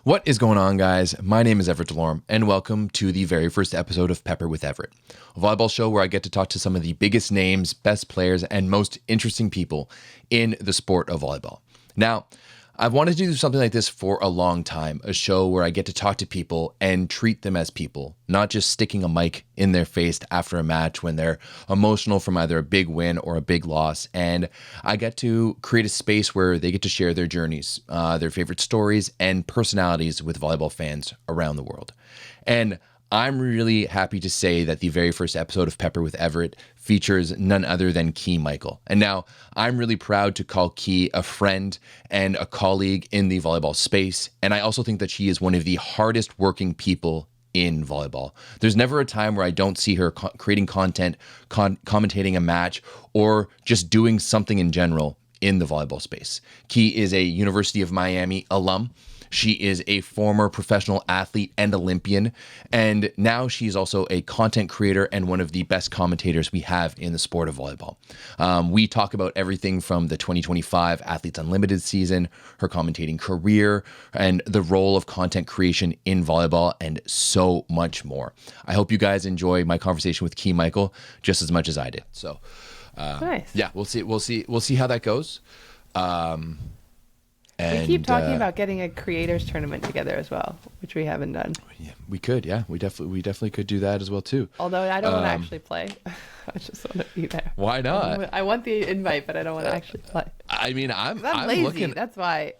What is going on, guys? My name is Everett, and welcome to the very first episode of Pepper with Everett, a volleyball show where I get to talk to some of the biggest names, best players, and most interesting people in the sport of volleyball. Now, I've wanted to do something like this for a long time, a show where I get to talk to people and treat them as people, not just sticking a mic in their face after a match when they're emotional from either a big win or a big loss. And I get to create a space where they get to share their journeys, their favorite stories, and personalities with volleyball fans around the world. And I'm really happy to say that the very first episode of Pepper with Everett features none other than Key Michel. And now I'm really proud to call Key a friend and a colleague in the volleyball space. And I also think that she is one of the hardest working people in volleyball. There's never a time where I don't see her creating content, commentating a match, or just doing something in general in the volleyball space. Key is a University of Miami alum. She is a former professional athlete and Olympian, and now she's also a content creator and one of the best commentators we have in the sport of volleyball. We talk about everything from the 2025 Athletes Unlimited season, her commentating career, and the role of content creation in volleyball, and so much more. I hope you guys enjoy my conversation with Key Michel just as much as I did. So, nice. Yeah, we'll see how that goes. We keep talking about getting a creators tournament together as well, which we haven't done. Yeah, we could. Yeah, we definitely could do that as well too. Although I don't want to actually play. I just want to be there. Why not? I want the invite, but I don't want to actually play. I mean, I'm lazy. looking. That's why.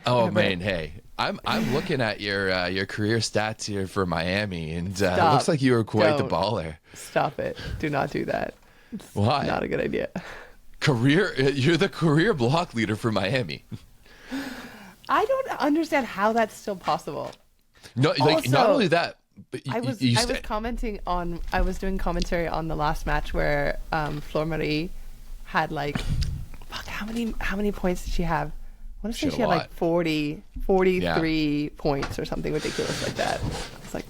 Oh man, hey, I'm looking at your career stats here for Miami, and it looks like you were quite the baller. Stop it! Do not do that. It's Why? Not a good idea. You're the career block leader for Miami. I don't understand how that's still possible. No, like Also, not only that, but I was doing commentary on the last match where Flor Marie had how many points did she have? I want to say she had like 43 points or something ridiculous like that. It's like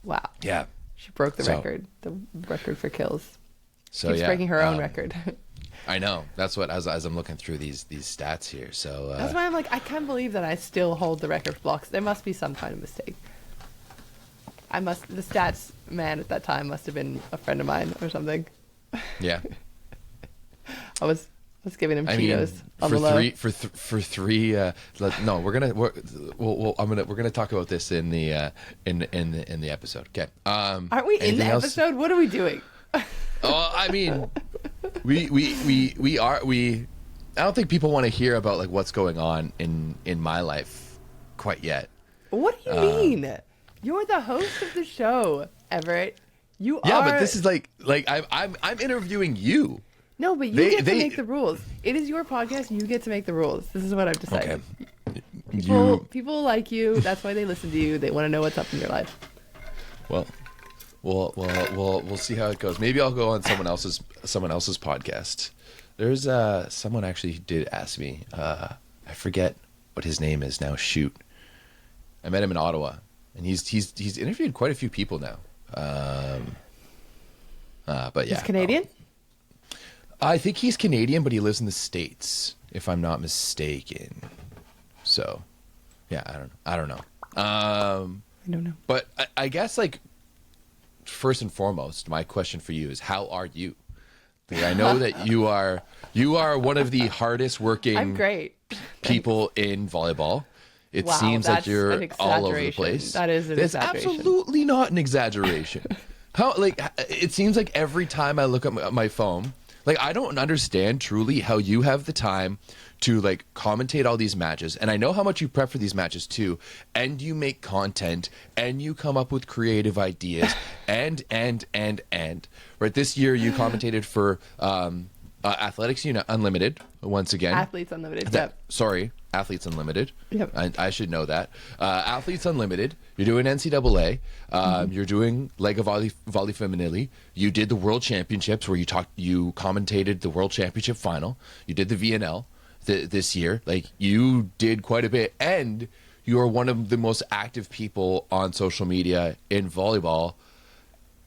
wow. Yeah. She broke the record for kills. So Keeps breaking her own record. I know. That's what as I'm looking through these stats here. So that's why I'm like, I can't believe that I still hold the record for blocks. There must be some kind of mistake. The stats man at that time must have been a friend of mine or something. Yeah. I was giving him Cheetos on the low. We're gonna talk about this in the episode. Okay. Aren't we in the episode? What are we doing? Oh, I mean, we are. I don't think people want to hear about like what's going on in my life quite yet. What do you mean? You're the host of the show, Everett. You are. Yeah, but this is like I'm interviewing you. No, but you get to make the rules. It is your podcast. You get to make the rules. This is what I've decided. Okay. People like you. That's why they listen to you. They want to know what's up in your life. Well, we'll see how it goes. Maybe I'll go on someone else's podcast. There's someone actually did ask me. I forget what his name is now. Shoot, I met him in Ottawa, and he's interviewed quite a few people now. But yeah, he's Canadian. I think he's Canadian, but he lives in the States, if I'm not mistaken. So, yeah, I don't know. I don't know. But I guess like. First and foremost, my question for you is, how are you? Like, I know that you are one of the hardest working I'm great. people in volleyball. It seems like you're all over the place. That is an exaggeration. That's absolutely not an exaggeration. It seems like every time I look at my phone, like I don't understand truly how you have the time to like commentate all these matches, and I know how much you prep for these matches too, and you make content and you come up with creative ideas and right. This year you commentated for Athletics Unlimited once again. Athletes Unlimited. Yep. Sorry, Athletes Unlimited. Yep. I should know that. Athletes Unlimited. You're doing NCAA. You're doing Lega Volley Femminile. You did the World Championships where you commentated the World Championship final. You did the VNL this year. Like, you did quite a bit, and you are one of the most active people on social media in volleyball,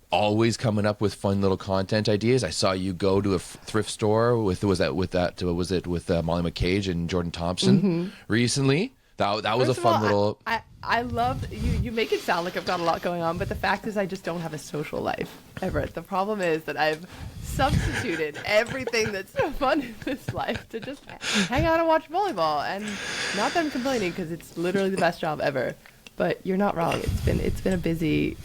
always coming up with fun little content ideas. I saw you go to a thrift store with Molly McCage and Jordan Thompson recently. That was a First of fun all, little. I love you. You make it sound like I've got a lot going on, but the fact is, I just don't have a social life, Everett. The problem is that I've substituted everything that's fun in this life to just hang out and watch volleyball. And not that I'm complaining, because it's literally the best job ever. But you're not wrong. It's been a busy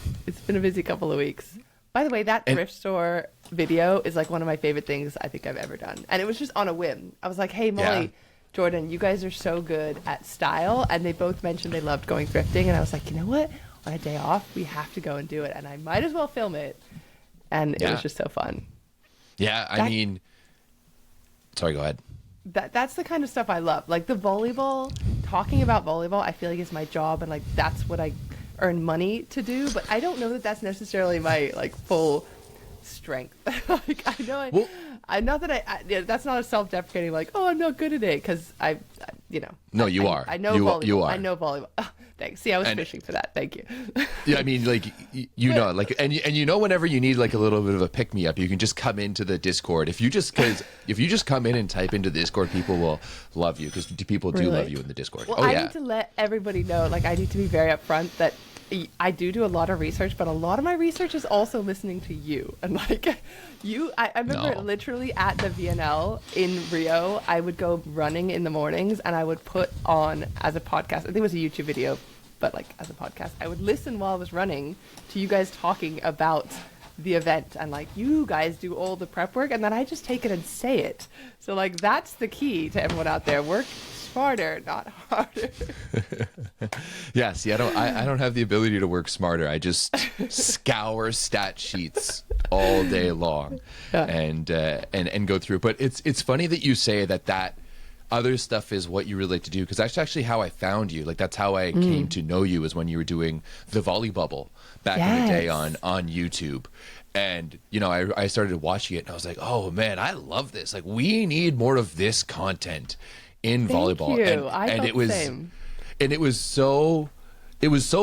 couple of weeks. By the way, that thrift store video is like one of my favorite things I think I've ever done, and it was just on a whim. I was like, "Hey, Molly." Yeah. Jordan, you guys are so good at style, and they both mentioned they loved going thrifting, and I was like, you know what? On a day off, we have to go and do it, and I might as well film it. And it was just so fun. Yeah, I mean, sorry, go ahead. That's the kind of stuff I love. Like the volleyball, talking about volleyball, I feel like is my job, and like that's what I earn money to do. But I don't know that that's necessarily my like full strength. Like I know that's not a self-deprecating like, oh, I'm not good at it, because No, you are. I know volleyball. You are. I know volleyball. Oh, thanks. See, I was fishing for that. Thank you. Yeah, I mean, like and you know, whenever you need like a little bit of a pick me up, you can just come into the Discord. If you just come in and type into the Discord, people will love you, because people do love you in the Discord. Well, I need to let everybody know. Like, I need to be very upfront that I do a lot of research, but a lot of my research is also listening to you. And like I remember literally at the VNL in Rio, I would go running in the mornings, and I would put on as a podcast, I think it was a YouTube video, but like as a podcast, I would listen while I was running to you guys talking about the event, and like you guys do all the prep work, and then I just take it and say it. So like that's the key to everyone out there. Work smarter, not harder. Yeah, see, I don't have the ability to work smarter. I just scour stat sheets all day long, and go through. But it's funny that you say that other stuff is what you really like to do, because that's actually how I found you. Like that's how I came to know you, is when you were doing the volley bubble back in the day on YouTube. And, you know, I started watching it, and I was like, oh man, I love this. Like, we need more of this content in volleyball. And it was same. And it was so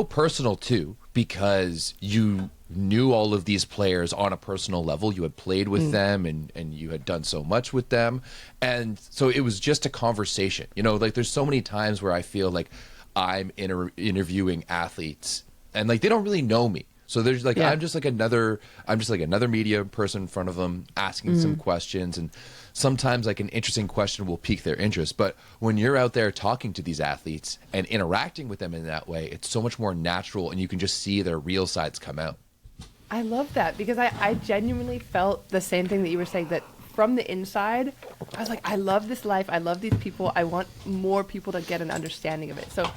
personal too, because you knew all of these players on a personal level. You had played with them, and you had done so much with them, and so it was just a conversation. You know, like there's so many times where I feel like I'm interviewing athletes, and like they don't really know me. So there's like I'm just like another media person in front of them, asking some questions, and sometimes like an interesting question will pique their interest. But when you're out there talking to these athletes and interacting with them in that way, it's so much more natural, and you can just see their real sides come out. I love that, because I genuinely felt the same thing that you were saying, that from the inside, I was like, I love this life. I love these people. I want more people to get an understanding of it. So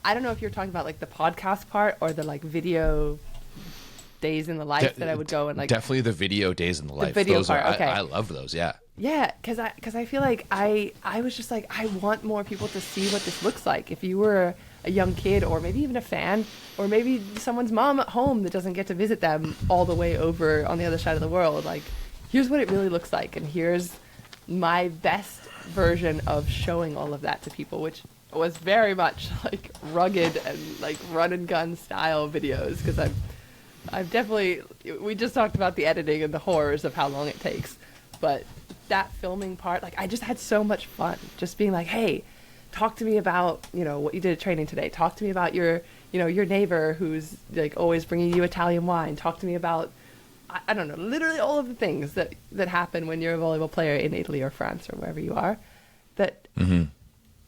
I don't know if you're talking about like the podcast part or the like video days in the life that I would go and like. Definitely the video days in the life. Video those part, okay. I love those. Yeah. Yeah, because I feel like I was just like, I want more people to see what this looks like. If you were a young kid, or maybe even a fan, or maybe someone's mom at home that doesn't get to visit them all the way over on the other side of the world, like, here's what it really looks like, and here's my best version of showing all of that to people, which was very much like rugged and like run and gun style videos, because I've definitely, we just talked about the editing and the horrors of how long it takes, but that filming part, like I just had so much fun just being like, hey, talk to me about, you know, what you did at training today. Talk to me about your neighbor who's like always bringing you Italian wine. Talk to me about, I don't know, literally all of the things that happen when you're a volleyball player in Italy or France or wherever you are. That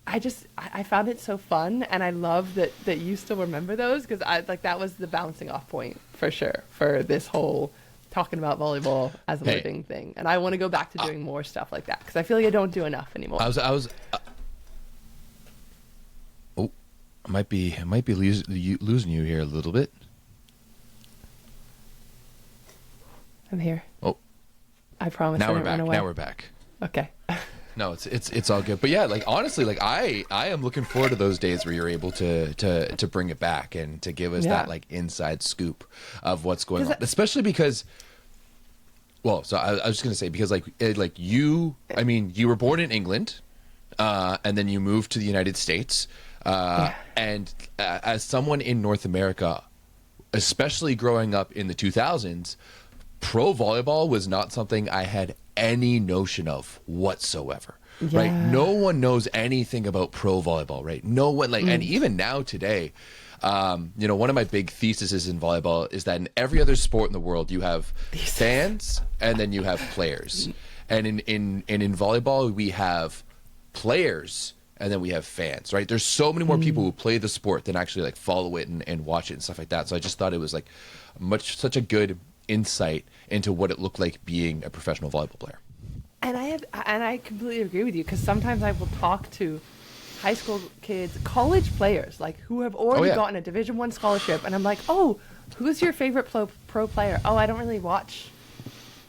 I found it so fun, and I love that you still remember those, because that was the bouncing off point for sure for this whole talking about volleyball as a living thing. And I want to go back to doing more stuff like that, because I feel like I don't do enough anymore. I might be losing you here a little bit. I'm here. Oh, I promise. Now we're back. Now we're back. Okay. No, it's all good. But yeah, like honestly, like I am looking forward to those days where you're able to bring it back and to give us that like inside scoop of what's going on. Especially because, well, so I was just gonna say, because like you, I mean, you were born in England, and then you moved to the United States. And as someone in North America, especially growing up in the 2000s, pro volleyball was not something I had any notion of whatsoever. right? Yeah. No one knows anything about pro volleyball, right? No one like, and even now today, one of my big theses in volleyball is that in every other sport in the world, you have fans and then you have players. And in volleyball, we have players and then we have fans, right? There's so many more people who play the sport than actually like follow it and watch it and stuff like that. So I just thought it was like such a good insight into what it looked like being a professional volleyball player. And I completely agree with you, because sometimes I will talk to high school kids, college players, like who have already gotten a Division I scholarship, and I'm like, oh, who's your favorite pro player? Oh, I don't really watch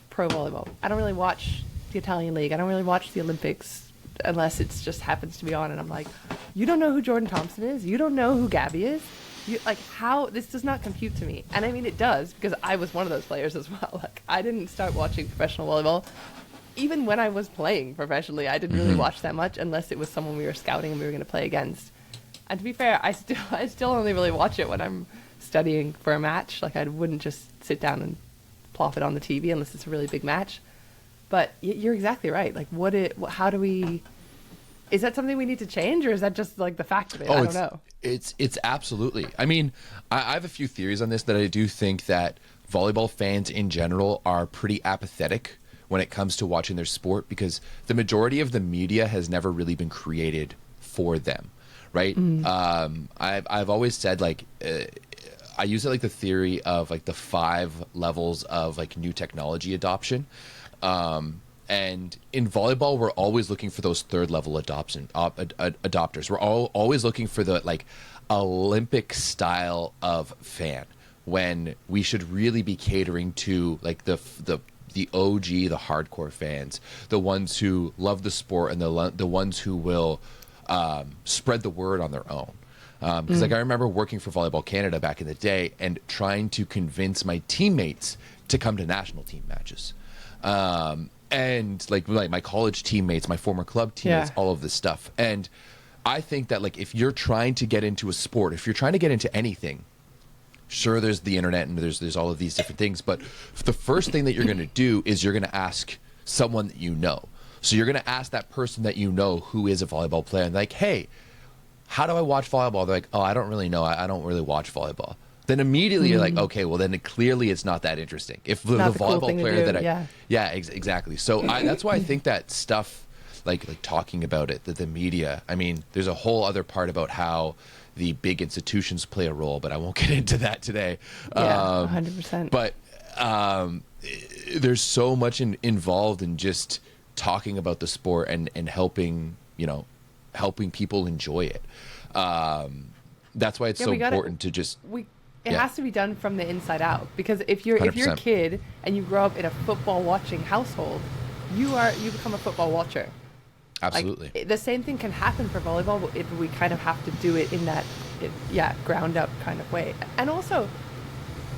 pro volleyball. I don't really watch the Italian league. I don't really watch the Olympics unless it just happens to be on. And I'm like, you don't know who Jordan Thompson is? You don't know who Gabby is? You, like, how? This does not compute to me. And I mean, it does, because I was one of those players as well. Like, I didn't start watching professional volleyball. Even when I was playing professionally, I didn't really watch that much unless it was someone we were scouting and we were going to play against. And to be fair, I still only really watch it when I'm studying for a match. Like, I wouldn't just sit down and plop it on the TV unless it's a really big match. But you're exactly right. Like, how do we... Is that something we need to change, or is that just like the fact of it? I don't know. It's absolutely. I mean, I have a few theories on this, that I do think that volleyball fans in general are pretty apathetic when it comes to watching their sport, because the majority of the media has never really been created for them, right? I've always said, like, I use it like the theory of like the 5 levels of like new technology adoption. And in volleyball, we're always looking for those 3rd level adopters. We're always looking for the like Olympic style of fan, when we should really be catering to like the OG, the hardcore fans, the ones who love the sport, and the ones who will spread the word on their own. Because like I remember working for Volleyball Canada back in the day and trying to convince my teammates to come to national team matches. And like my college teammates, my former club teammates, all of this stuff. And I think that like if you're trying to get into a sport, if you're trying to get into anything, sure, there's the internet and there's all of these different things, but the first thing that you're going to do is you're going to ask someone that you know. So you're going to ask that person that you know who is a volleyball player, and like, hey, how do I watch volleyball? They're like, oh, I don't really know. I don't really watch volleyball. Then immediately you're like, okay, well then clearly it's not that interesting. If the volleyball cool player that exactly. So that's why I think that stuff like talking about it, the media. I mean, there's a whole other part about how the big institutions play a role, but I won't get into that today. 100%. But there's so much involved in just talking about the sport and helping people enjoy it. That's why it's so important to just... It has to be done from the inside out, because if you're a kid and you grow up in a football watching household, you become a football watcher. Absolutely. Like, the same thing can happen for volleyball, but we kind of have to do it in that ground up kind of way, and also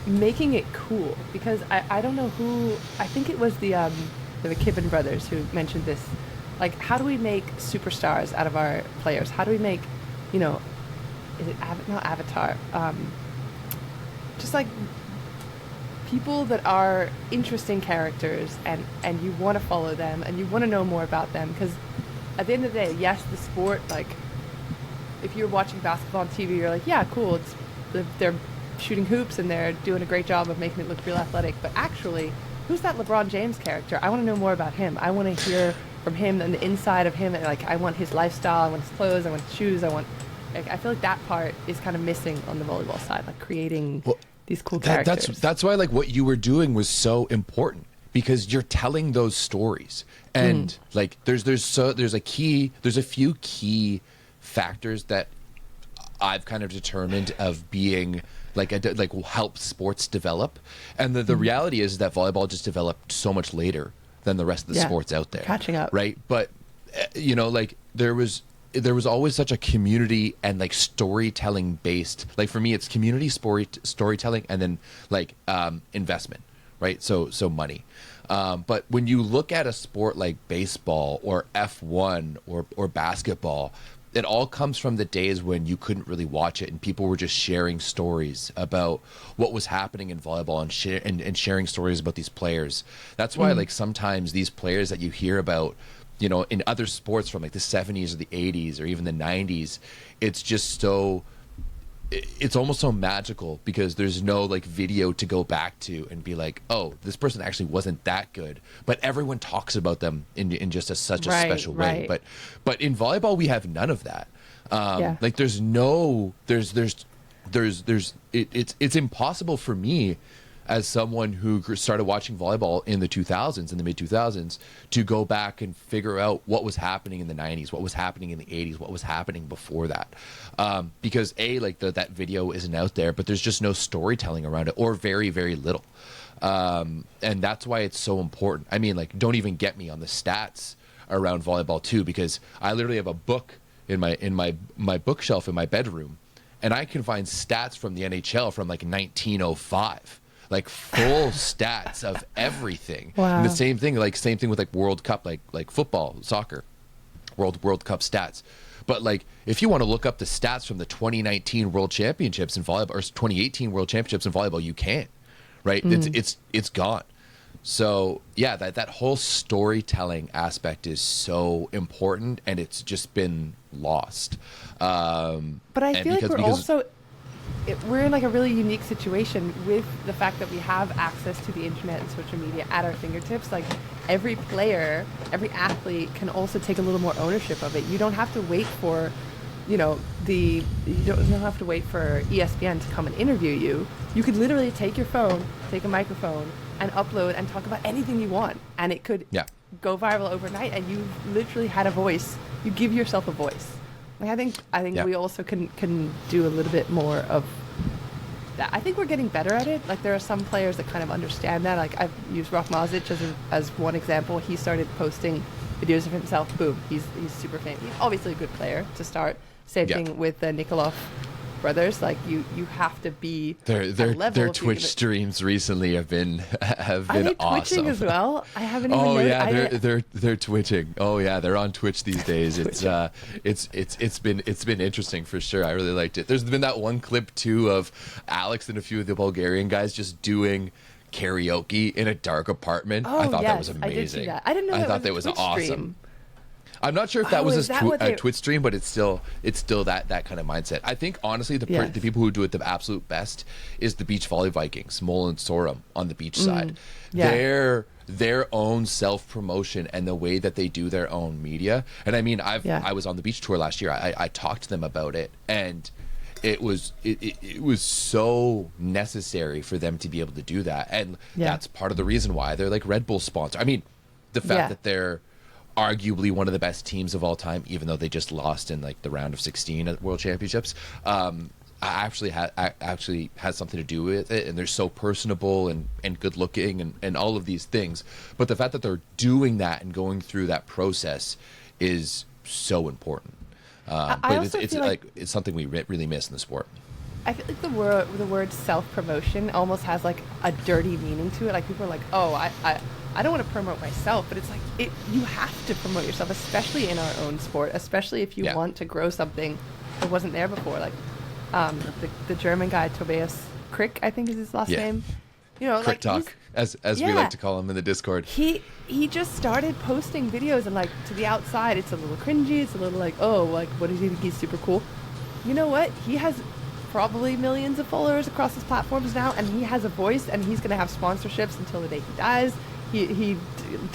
making it cool, because I don't know who, I think it was the McKibben brothers who mentioned this. Like, how do we make superstars out of our players? How do we make, is it not Avatar? Just like people that are interesting characters, and you want to follow them and you want to know more about them, because at the end of the day, yes, the sport, like if you're watching basketball on TV, you're like, yeah, cool, they're shooting hoops and they're doing a great job of making it look real athletic, but actually, who's that LeBron James character? I want to know more about him. I want to hear from him and the inside of him, and like I want his lifestyle, I want his clothes, I want his shoes, I feel like that part is kind of missing on the volleyball side, like creating these cool characters. That's why like what you were doing was so important, because you're telling those stories, and like there's a few key factors that I've kind of determined of being like will help sports develop, and the reality is that volleyball just developed so much later than the rest of the sports out there, catching up, right? But like there was always such a community and like storytelling based, like for me it's community storytelling and then like investment, right? So money. But when you look at a sport like baseball or F1 or basketball, it all comes from the days when you couldn't really watch it and people were just sharing stories about what was happening in volleyball and sharing stories about these players. That's why like sometimes these players that you hear about you know, in other sports from like the 70s or the 80s or even the 90s, it's just so, it's almost so magical because there's no like video to go back to and be like, oh, this person actually wasn't that good, but everyone talks about them in just such a special way. But in volleyball, we have none of that. Like there's no, it's impossible for me as someone who started watching volleyball in the 2000s, in the mid 2000s, to go back and figure out what was happening in the 90s, what was happening in the 80s, what was happening before that. Because like that video isn't out there, but there's just no storytelling around it, or very, very little. And that's why it's so important. I mean, like, don't even get me on the stats around volleyball too, because I literally have a book in my bookshelf in my bedroom, and I can find stats from the NHL from like 1905. Like full stats of everything. Wow. And the same thing with like World Cup, like football, soccer, World Cup stats. But like, if you want to look up the stats from the 2019 World Championships in volleyball or 2018 World Championships in volleyball, you can't, right? It's gone. So yeah, that whole storytelling aspect is so important, and it's just been lost. But I feel like we're in like a really unique situation with the fact that we have access to the internet and social media at our fingertips. Like every player, every athlete can also take a little more ownership of it. You don't have to wait for, you don't have to wait for ESPN to come and interview you. You could literally take your phone, take a microphone, and upload and talk about anything you want, and it could go viral overnight. And you literally had a voice. You give yourself a voice. Like I think we also can do a little bit more of that. I think we're getting better at it. Like there are some players that kind of understand that. Like I've used Mazic as one example. He started posting videos of himself. Boom, he's super famous. He's obviously a good player to start. Same thing with the Nikolov brothers. Like you have to be their Twitch streams recently have been awesome. Twitching as well? I haven't even noticed. They're twitching. Oh yeah, they're on Twitch these days. It's been interesting for sure. I really liked it. There's been that one clip too of Alex and a few of the Bulgarian guys just doing karaoke in a dark apartment. I thought that was amazing. I did see that. I didn't know that was awesome. Stream. I'm not sure if that was a Twitch stream, but it's still that kind of mindset. I think honestly, the people who do it the absolute best is the Beach Volley Vikings, Mol and Sorum on the beach side. Yeah. Their own self promotion and the way that they do their own media. And I mean, I was on the beach tour last year. I talked to them about it, and it was so necessary for them to be able to do that, and that's part of the reason why they're like Red Bull sponsor. I mean, the fact that they're arguably one of the best teams of all time, even though they just lost in like the round of 16 at World Championships, actually has something to do with it. And they're so personable and good looking and all of these things. But the fact that they're doing that and going through that process is so important. But it's something we really miss in the sport. I feel like the word self-promotion almost has like a dirty meaning to it. Like people are like, oh, I don't want to promote myself, but it's like you have to promote yourself, especially in our own sport, especially if you want to grow something that wasn't there before. Like the German guy Tobias Krick, I think is his last name. You know, Krick Talk, as we like to call him in the Discord. He just started posting videos, and like to the outside, it's a little cringy. It's a little like, oh, like what does he think? He's super cool. You know what? He has probably millions of followers across his platforms now, and he has a voice, and he's going to have sponsorships until the day he dies. He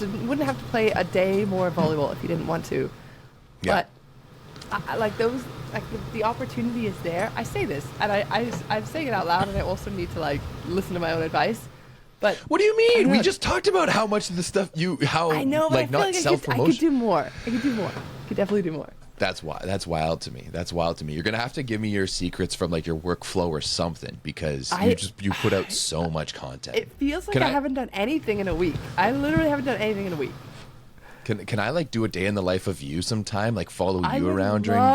wouldn't have to play a day more volleyball if he didn't want to. But I like those, like the opportunity is there. I say this, and I'm saying it out loud, and I also need to like listen to my own advice. But what do you mean? We just talked about how much of the stuff I know, but like, I not self-promotion. I could do more. I could definitely do more. That's wild to me. You're gonna have to give me your secrets from like your workflow or something, because you put out so much content. It feels like I haven't done anything in a week. I literally haven't done anything in a week. Can I like do a day in the life of you sometime? Like follow you around during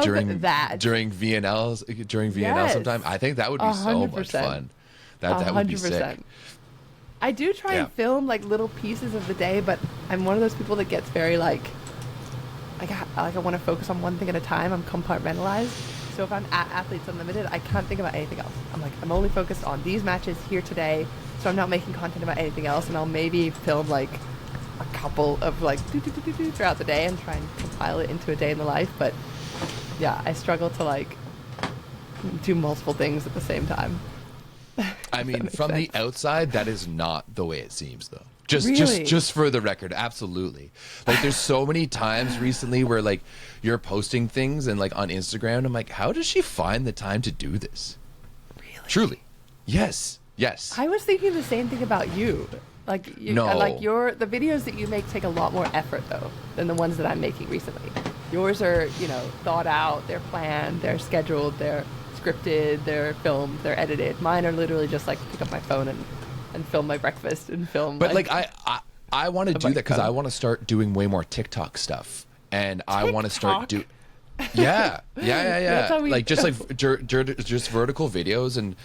VNL sometime? I think that would be 100%. So much fun. That would be sick. I do try and film like little pieces of the day, but I'm one of those people that gets very like I want to focus on one thing at a time. I'm compartmentalized. So if I'm at Athletes Unlimited, I can't think about anything else. I'm only focused on these matches here today. So I'm not making content about anything else. And I'll maybe film like a couple of like throughout the day and try and compile it into a day in the life. But yeah, I struggle to like do multiple things at the same time. I mean, from the outside, that is not the way it seems, though. Really? Just for the record, absolutely. Like, there's so many times recently where like you're posting things and like on Instagram, I'm like, how does she find the time to do this? Really? Truly, yes. I was thinking the same thing about you. Like, the videos that you make take a lot more effort though than the ones that I'm making recently. Yours are, thought out, they're planned, they're scheduled, they're scripted, they're filmed, they're edited. Mine are literally just like pick up my phone and film my breakfast and film. But like I want to do that because I want to start doing way more TikTok stuff, and I want to start do. Yeah. Like just vertical videos and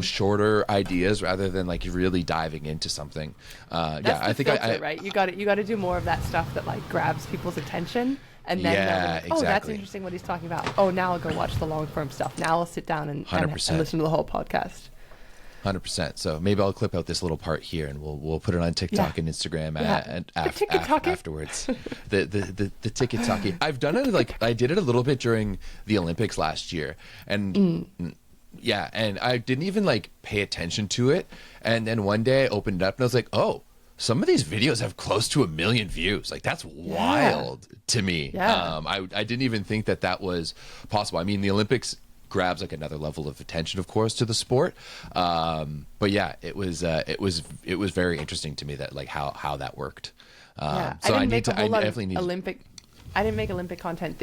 shorter ideas rather than like really diving into something. I think filter, right. You got to do more of that stuff that like grabs people's attention. And then, exactly. That's interesting what he's talking about. Oh, now I'll go watch the long form stuff. Now I'll sit down and listen to the whole podcast. 100%. So maybe I'll clip out this little part here, and we'll put it on TikTok and Instagram afterwards. the TikTok. I've done it like I did it a little bit during the Olympics last year, and and I didn't even like pay attention to it. And then one day I opened it up and I was like, oh, some of these videos have close to 1 million views. Like, that's wild to me. Yeah. I didn't even think that was possible. I mean, the Olympics grabs like another level of attention, of course, to the sport. But yeah, it was very interesting to me that like how that worked. So I definitely need I didn't make Olympic content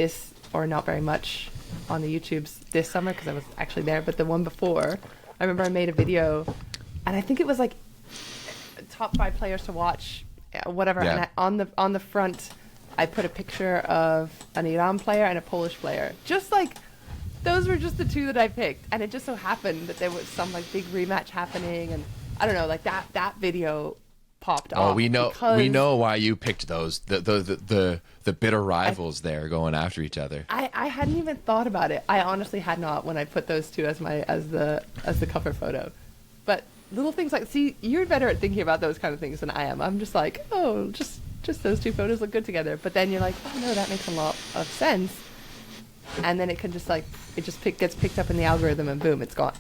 not very much on the YouTubes this summer because I was actually there. But the one before, I remember I made a video, and I think it was like top 5 players to watch, whatever. Yeah. And on the front, I put a picture of an Iran player and a Polish player. Just like those were just the 2 that I picked, and it just so happened that there was some like big rematch happening, and I don't know, like that video popped off. Oh, we know why you picked those. The bitter rivals there going after each other. I hadn't even thought about it. I honestly had not when I put those 2 as the cover photo. But little things like, see, you're better at thinking about those kind of things than I am. I'm just like, oh, just those 2 photos look good together. But then you're like, oh no, that makes a lot of sense. And then it can just like, gets picked up in the algorithm and boom, it's gone.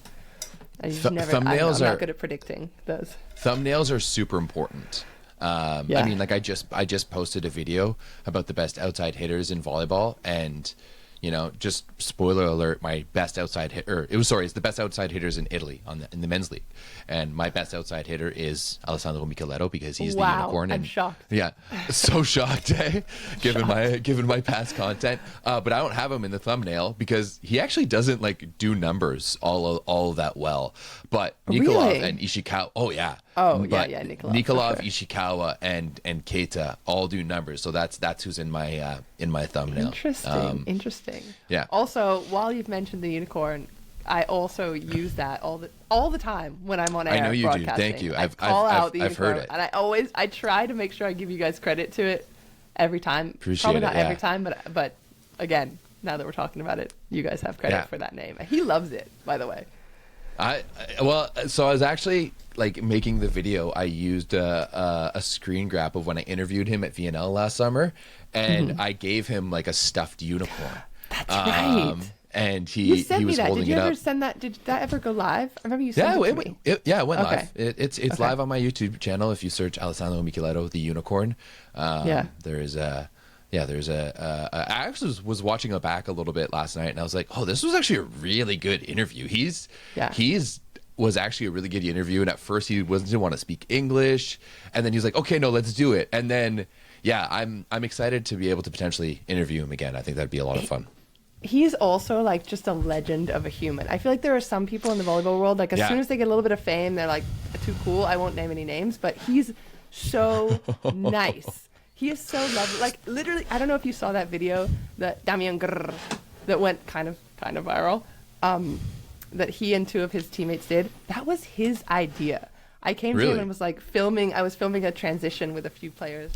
And you just never, I'm not good at predicting those. Thumbnails are super important. I mean, like I just posted a video about the best outside hitters in volleyball, and just spoiler alert, my best outside hitter, it's the best outside hitters in Italy in the men's league. And my best outside hitter is Alessandro Michel because he's the unicorn. And I'm shocked. Yeah. So shocked, given my past content. But I don't have him in the thumbnail because he actually doesn't like do numbers all that well. But Nikolov and Ishikawa, Nikolov, sure. Ishikawa, and Keita all do numbers. So that's who's in my thumbnail. Interesting. Yeah. Also, while you've mentioned the unicorn, I also use that all the time when I'm on air. I know you do. Broadcasting. Thank you. I've heard it, and I try to make sure I give you guys credit to it every time. Appreciate Probably it, not every time, but again, now that we're talking about it, you guys have credit for that name. He loves it, by the way. So I was actually like making the video. I used a screen grab of when I interviewed him at VNL last summer, and I gave him like a stuffed unicorn. That's right. And he was holding it up. Did you ever send that? Did that ever go live? I remember you sent it to me. It went live. It's live on my YouTube channel. If you search Alessandro Micheleto, the unicorn, there's a. I actually was watching it back a little bit last night, and I was like, oh, this was actually a really good interview. He's was actually a really good interview, and at first he didn't want to speak English, and then he was like, okay, no, let's do it. And then I'm excited to be able to potentially interview him again. I think that'd be a lot of fun. He's also like just a legend of a human. I feel like there are some people in the volleyball world, like as soon as they get a little bit of fame, they're like too cool. I won't name any names, but he's so nice. He is so lovely. Like literally, I don't know if you saw that video that Damien Grrr, that went kind of viral, that he and 2 of his teammates did. That was his idea. I came to him and was like I was filming a transition with a few players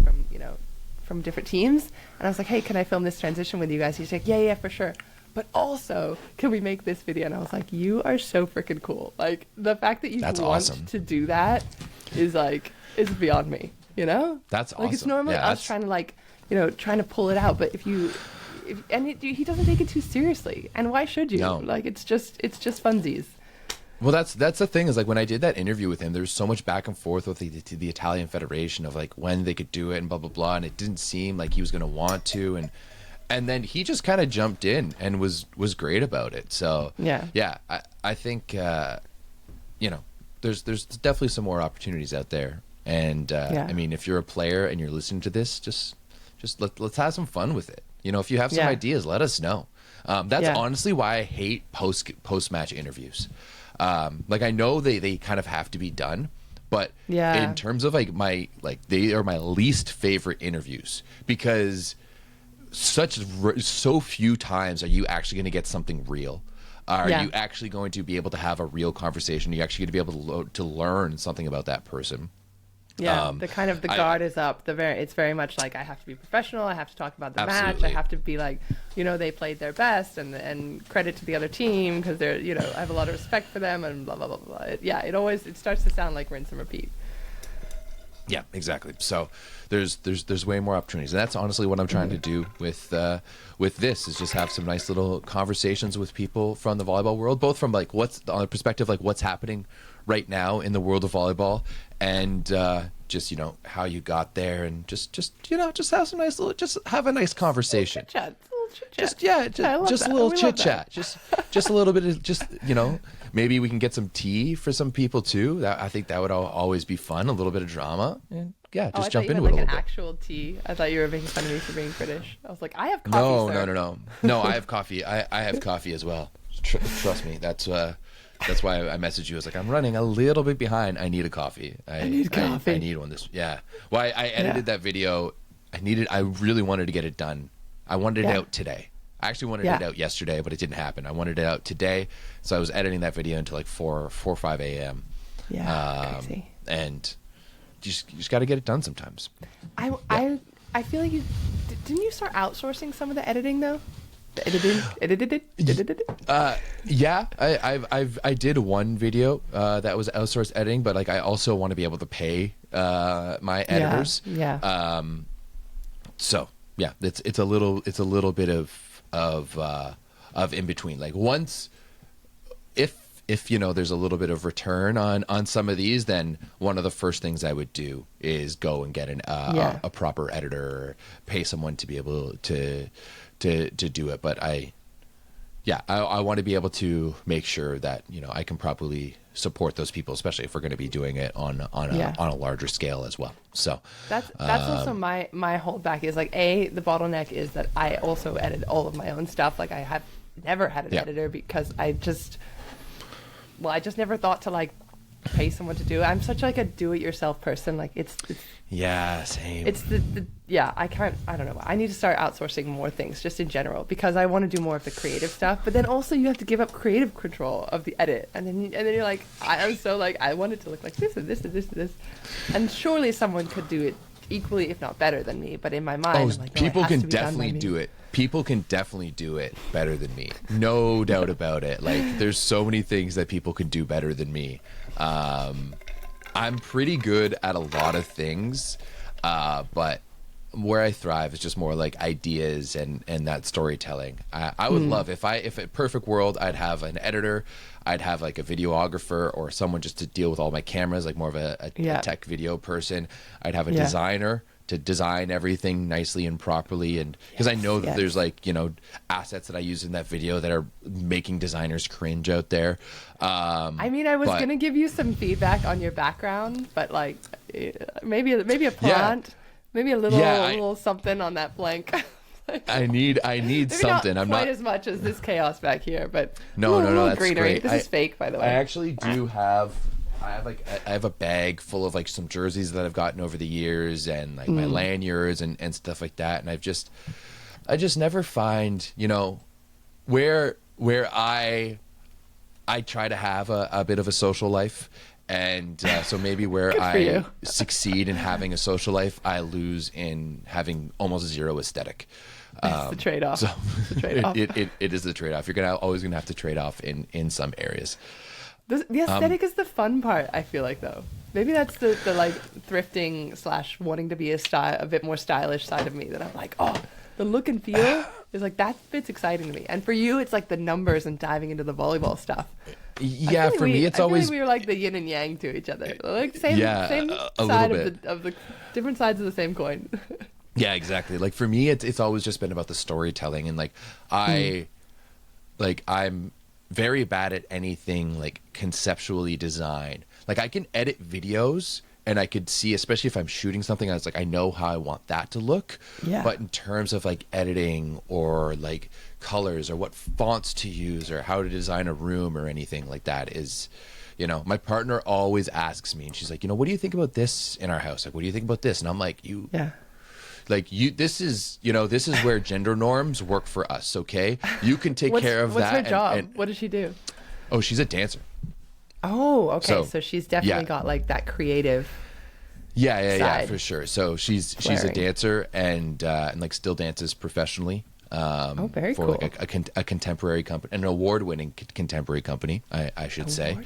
from different teams, and I was like, hey, can I film this transition with you guys? He's like, yeah, for sure, but also can we make this video? And I was like, you are so freaking cool. Like the fact that you want to do that is beyond me. you know? That's like awesome. It's normally us trying to like, you know, trying to pull it out, but he doesn't take it too seriously, and why should you? No. Like it's just funsies. Well, that's the thing is like when I did that interview with him, there was so much back and forth with the Italian Federation of like when they could do it and blah blah blah, and it didn't seem like he was going to want to, and then he just kind of jumped in and was great about it. So yeah, I think you know, there's definitely some more opportunities out there, and I mean, if you're a player and you're listening to this, just let's have some fun with it. You know, if you have some ideas, let us know. That's honestly why I hate post match interviews. Like I know they kind of have to be done, but in terms of like they are my least favorite interviews because so few times are you actually going to get something real. Are you actually going to be able to have a real conversation? Are you actually going to be able to learn something about that person? Yeah, the guard is up. It's very much like I have to be professional. I have to talk about the match. I have to be like, you know, they played their best, and credit to the other team because they're, you know, I have a lot of respect for them and blah blah blah blah. It starts to sound like rinse and repeat. Yeah, exactly. So there's way more opportunities, and that's honestly what I'm trying to do with this is just have some nice little conversations with people from the volleyball world, both from like what's on the perspective like what's happening right now in the world of volleyball, and just, you know, how you got there, and just you know, just have some nice little, just have a nice conversation. Just a little chit chat. Just a little bit of, just, you know, maybe we can get some tea for some people too. I think that would always be fun. A little bit of drama, and just jump into it a little bit. An actual tea. I thought you were making fun of me for being British. I was like, I have coffee. No. I have coffee. I have coffee as well. Trust me. That's why I messaged you. I was like, I'm running a little bit behind. I need a coffee. I need coffee. I need one. Well, I edited that video. I really wanted to get it done. I wanted it out today. I actually wanted it out yesterday, but it didn't happen. I wanted it out today, so I was editing that video until like 4 or 5 a.m. Yeah, crazy. And you just got to get it done sometimes. I feel like didn't you start outsourcing some of the editing though? Yeah, I did one video that was outsourced editing, but like I also want to be able to pay my editors. So yeah, it's a little bit of in between. Like once, if you know there's a little bit of return on some of these, then one of the first things I would do is go and get a proper editor, or pay someone to be able to do it. But I want to be able to make sure that, you know, I can properly support those people, especially if we're going to be doing it on a larger scale as well. So that's also my holdback is like the bottleneck is that I also edit all of my own stuff. Like I have never had an editor because I just never thought to like pay someone to do it. I'm such like a do-it-yourself person. Like it's same. It's I don't know. I need to start outsourcing more things just in general because I want to do more of the creative stuff. But then also you have to give up creative control of the edit, and then you're like, I want it to look like this and this and this and this, and surely someone could do it equally, if not better than me. But in my mind, I'm like, no, people can definitely do it. People can definitely do it better than me. No doubt about it. Like there's so many things that people can do better than me. I'm pretty good at a lot of things, but where I thrive is just more like ideas and that storytelling. I would love if a perfect world, I'd have an editor, I'd have like a videographer or someone just to deal with all my cameras, like more of a tech video person. I'd have a designer to design everything nicely and properly, and because I know that there's like, you know, assets that I use in that video that are making designers cringe out there. I mean, I was gonna give you some feedback on your background, but like maybe a plant, maybe a little something on that blank. I need something. I'm not quite as much as this chaos back here, but no, that's greenery. Great. This is fake, by the way. I actually do have. I have a bag full of like some jerseys that I've gotten over the years, and like my lanyards and stuff like that. And I just never find, you know, where I try to have a bit of a social life, and so maybe where I succeed in having a social life, I lose in having almost zero aesthetic. It's the trade-off. So it's the trade-off. It is the trade-off. You're always gonna have to trade off in some areas. The aesthetic is the fun part, I feel like, though. Maybe that's the like thrifting / wanting to be a bit more stylish side of me, that I'm like, oh, the look and feel is like, that fit's exciting to me. And for you, it's like the numbers and diving into the volleyball stuff. Yeah, for me, it's always, like we were like the yin and yang to each other, like same a side little of the different sides of the same coin. Yeah, exactly. Like for me, it's always just been about the storytelling, and like I'm very bad at anything like conceptually designed. Like I can edit videos and I could see, especially if I'm shooting something, I was like, I know how I want that to look. Yeah. But in terms of like editing or like colors or what fonts to use or how to design a room or anything like that is, you know, my partner always asks me, and she's like, you know, what do you think about this in our house? Like, what do you think about this? And I'm like, this is where gender norms work for us. Okay. You can take care of that. What's her job? And what does she do? Oh, she's a dancer. Oh, okay. So she's definitely got like that creative. Yeah, for sure. So she's a dancer and like still dances professionally. Very for cool. like a contemporary company, an award-winning contemporary company, I should say.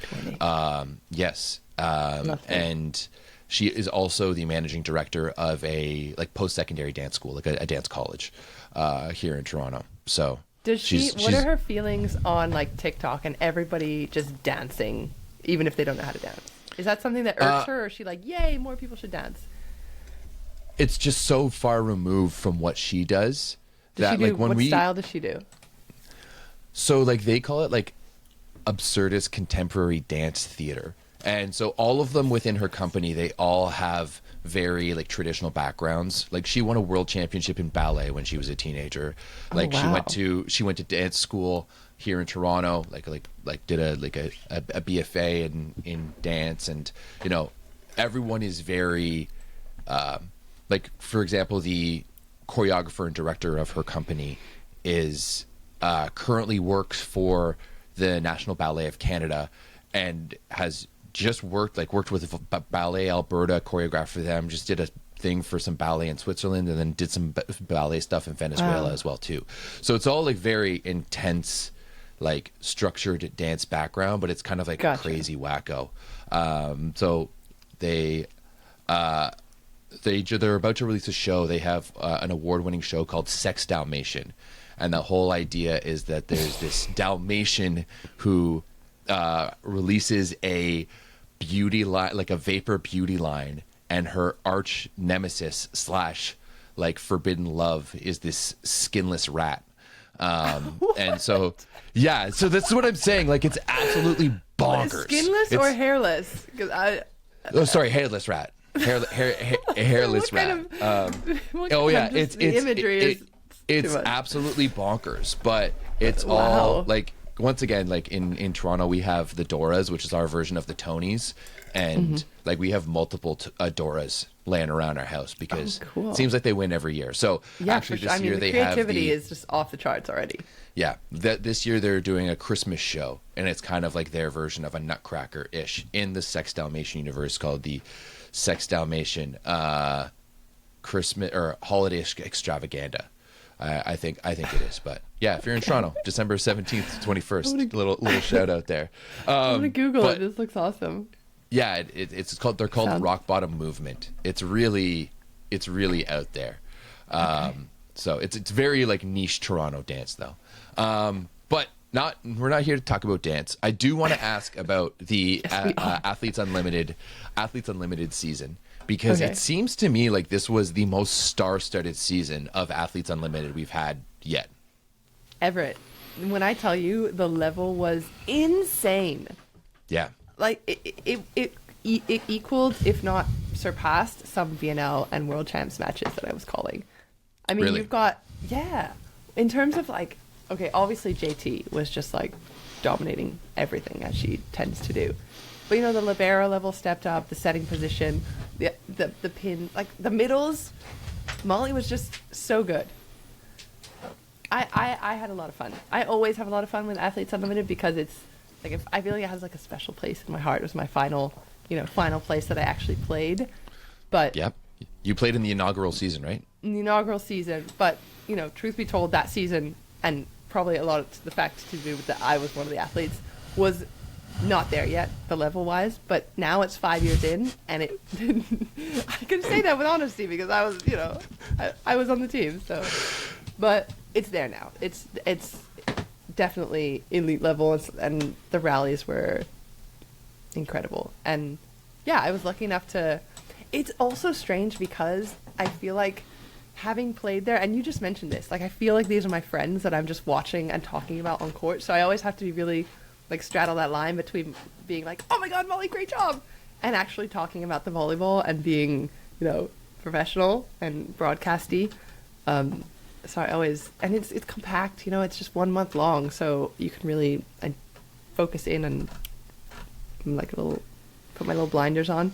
Yes. And she is also the managing director of a like post-secondary dance school, like a dance college, here in Toronto. So what are her feelings on like TikTok and everybody just dancing, even if they don't know how to dance? Is that something that irks her, or is she like, yay, more people should dance? It's just so far removed from what she does. What style does she do? So like they call it like absurdist contemporary dance theater. And so all of them within her company, they all have very like traditional backgrounds. Like she won a world championship in ballet when she was a teenager. Like she went to dance school here in Toronto, like did a BFA in dance. And, you know, everyone is very, like, for example, the choreographer and director of her company is currently works for the National Ballet of Canada and has just worked with Ballet Alberta, choreographed for them, just did a thing for some ballet in Switzerland, and then did some ballet stuff in Venezuela as well too. So it's all like very intense, like structured dance background, but it's kind of like crazy wacko. So they're about to release a show. They have an award-winning show called Sex Dalmatian, and the whole idea is that there's this Dalmatian who releases a beauty line, like a vapor beauty line, and her arch nemesis / like forbidden love is this skinless rat. And so so that's what I'm saying. Like it's absolutely bonkers. Skinless or hairless? Hairless rat. Hairless rat. The imagery it's absolutely bonkers, but it's all like, once again, like in Toronto, we have the Doras, which is our version of the Tonys, and like we have multiple Doras laying around our house because it seems like they win every year. So actually, this year the creativity is just off the charts already. Yeah, this year they're doing a Christmas show, and it's kind of like their version of a Nutcracker-ish in the Sex Dalmatian universe, called the Sex Dalmatian Christmas or Holiday Extravaganza. I think it is, but yeah, if you're in Toronto, December 17th, 21st, little shout out there. I'm gonna Google it. This looks awesome. Yeah, they're called the Rock Bottom Movement. It's really out there. So it's very like niche Toronto dance though. But we're not here to talk about dance. I do want to ask about the Athletes Unlimited season. Because it seems to me like this was the most star-studded season of Athletes Unlimited we've had yet. Everett, when I tell you, the level was insane. Yeah. Like it equaled, if not surpassed, some VNL and World Champs matches that I was calling. I mean, You've got, in terms of like, obviously JT was just like dominating everything as she tends to do. But, you know, the libero level stepped up, the setting position, the pin, like the middles. Molly was just so good. I had a lot of fun. I always have a lot of fun with Athletes Unlimited because it's like, I feel like it has like a special place in my heart. It was my final place that I actually played. But yep, you played in the inaugural season, right? In the inaugural season, but you know, truth be told, that season, and probably a lot of the fact to do with that I was one of the athletes, was not there yet, the level wise, but now it's 5 years in, and it I can say that with honesty because I was, I was on the team, so, but it's there now. It's definitely elite level, and the rallies were incredible. And yeah, I was lucky enough to. It's also strange because I feel like having played there, and you just mentioned this, like I feel like these are my friends that I'm just watching and talking about on court, so I always have to be really like straddle that line between being like, oh my god, Molly, great job, and actually talking about the volleyball and being, professional and broadcasty. So I always, and it's compact, it's just 1 month long, so you can really focus in and put my little blinders on.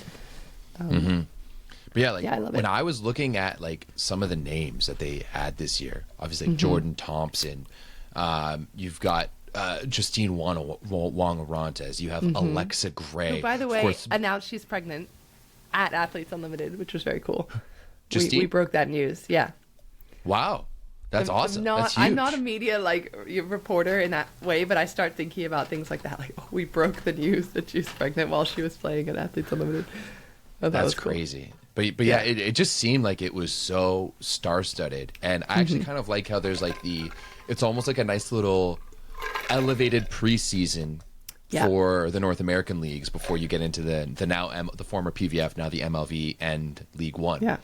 But yeah, I love when it. I was looking at like some of the names that they had this year, obviously like Jordan Thompson, you've got Justine Wong-Orantes, you have Alexa Gray, who, by the of way, course, announced she's pregnant at Athletes Unlimited, which was very cool. Justine? We broke that news. Yeah. Wow, that's awesome. That's huge. I'm not a media reporter in that way, but I start thinking about things like that. Like, we broke the news that she's pregnant while she was playing at Athletes Unlimited. Oh, that's was cool. crazy. But yeah, it just seemed like it was so star-studded, and I actually kind of like how there's like it's almost like a nice little elevated preseason for the North American leagues before you get into the former PVF, now the MLV and League One. Yeah.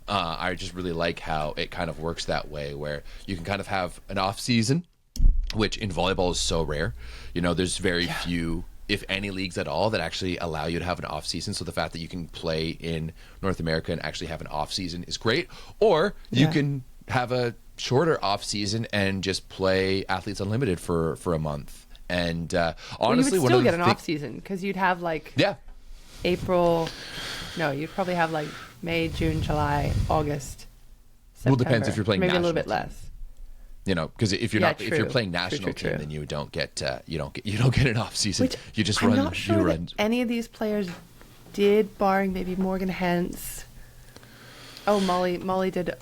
I just really like how it kind of works that way, where you can kind of have an off season, which in volleyball is so rare. There's very few, if any, leagues at all that actually allow you to have an off season. So the fact that you can play in North America and actually have an off season is great. Or you can have a shorter off season and just play Athletes Unlimited for a month. And honestly, you would still get an off season because you'd have April. No, you'd probably have May, June, July, August, September. Well, depends if you're playing maybe a national little bit team. less. Because if you're if you're playing national team, then you don't get you don't get an off season. Which you just I'm run. not sure that any of these players did, barring maybe Morgan Hentz. Oh, Molly did.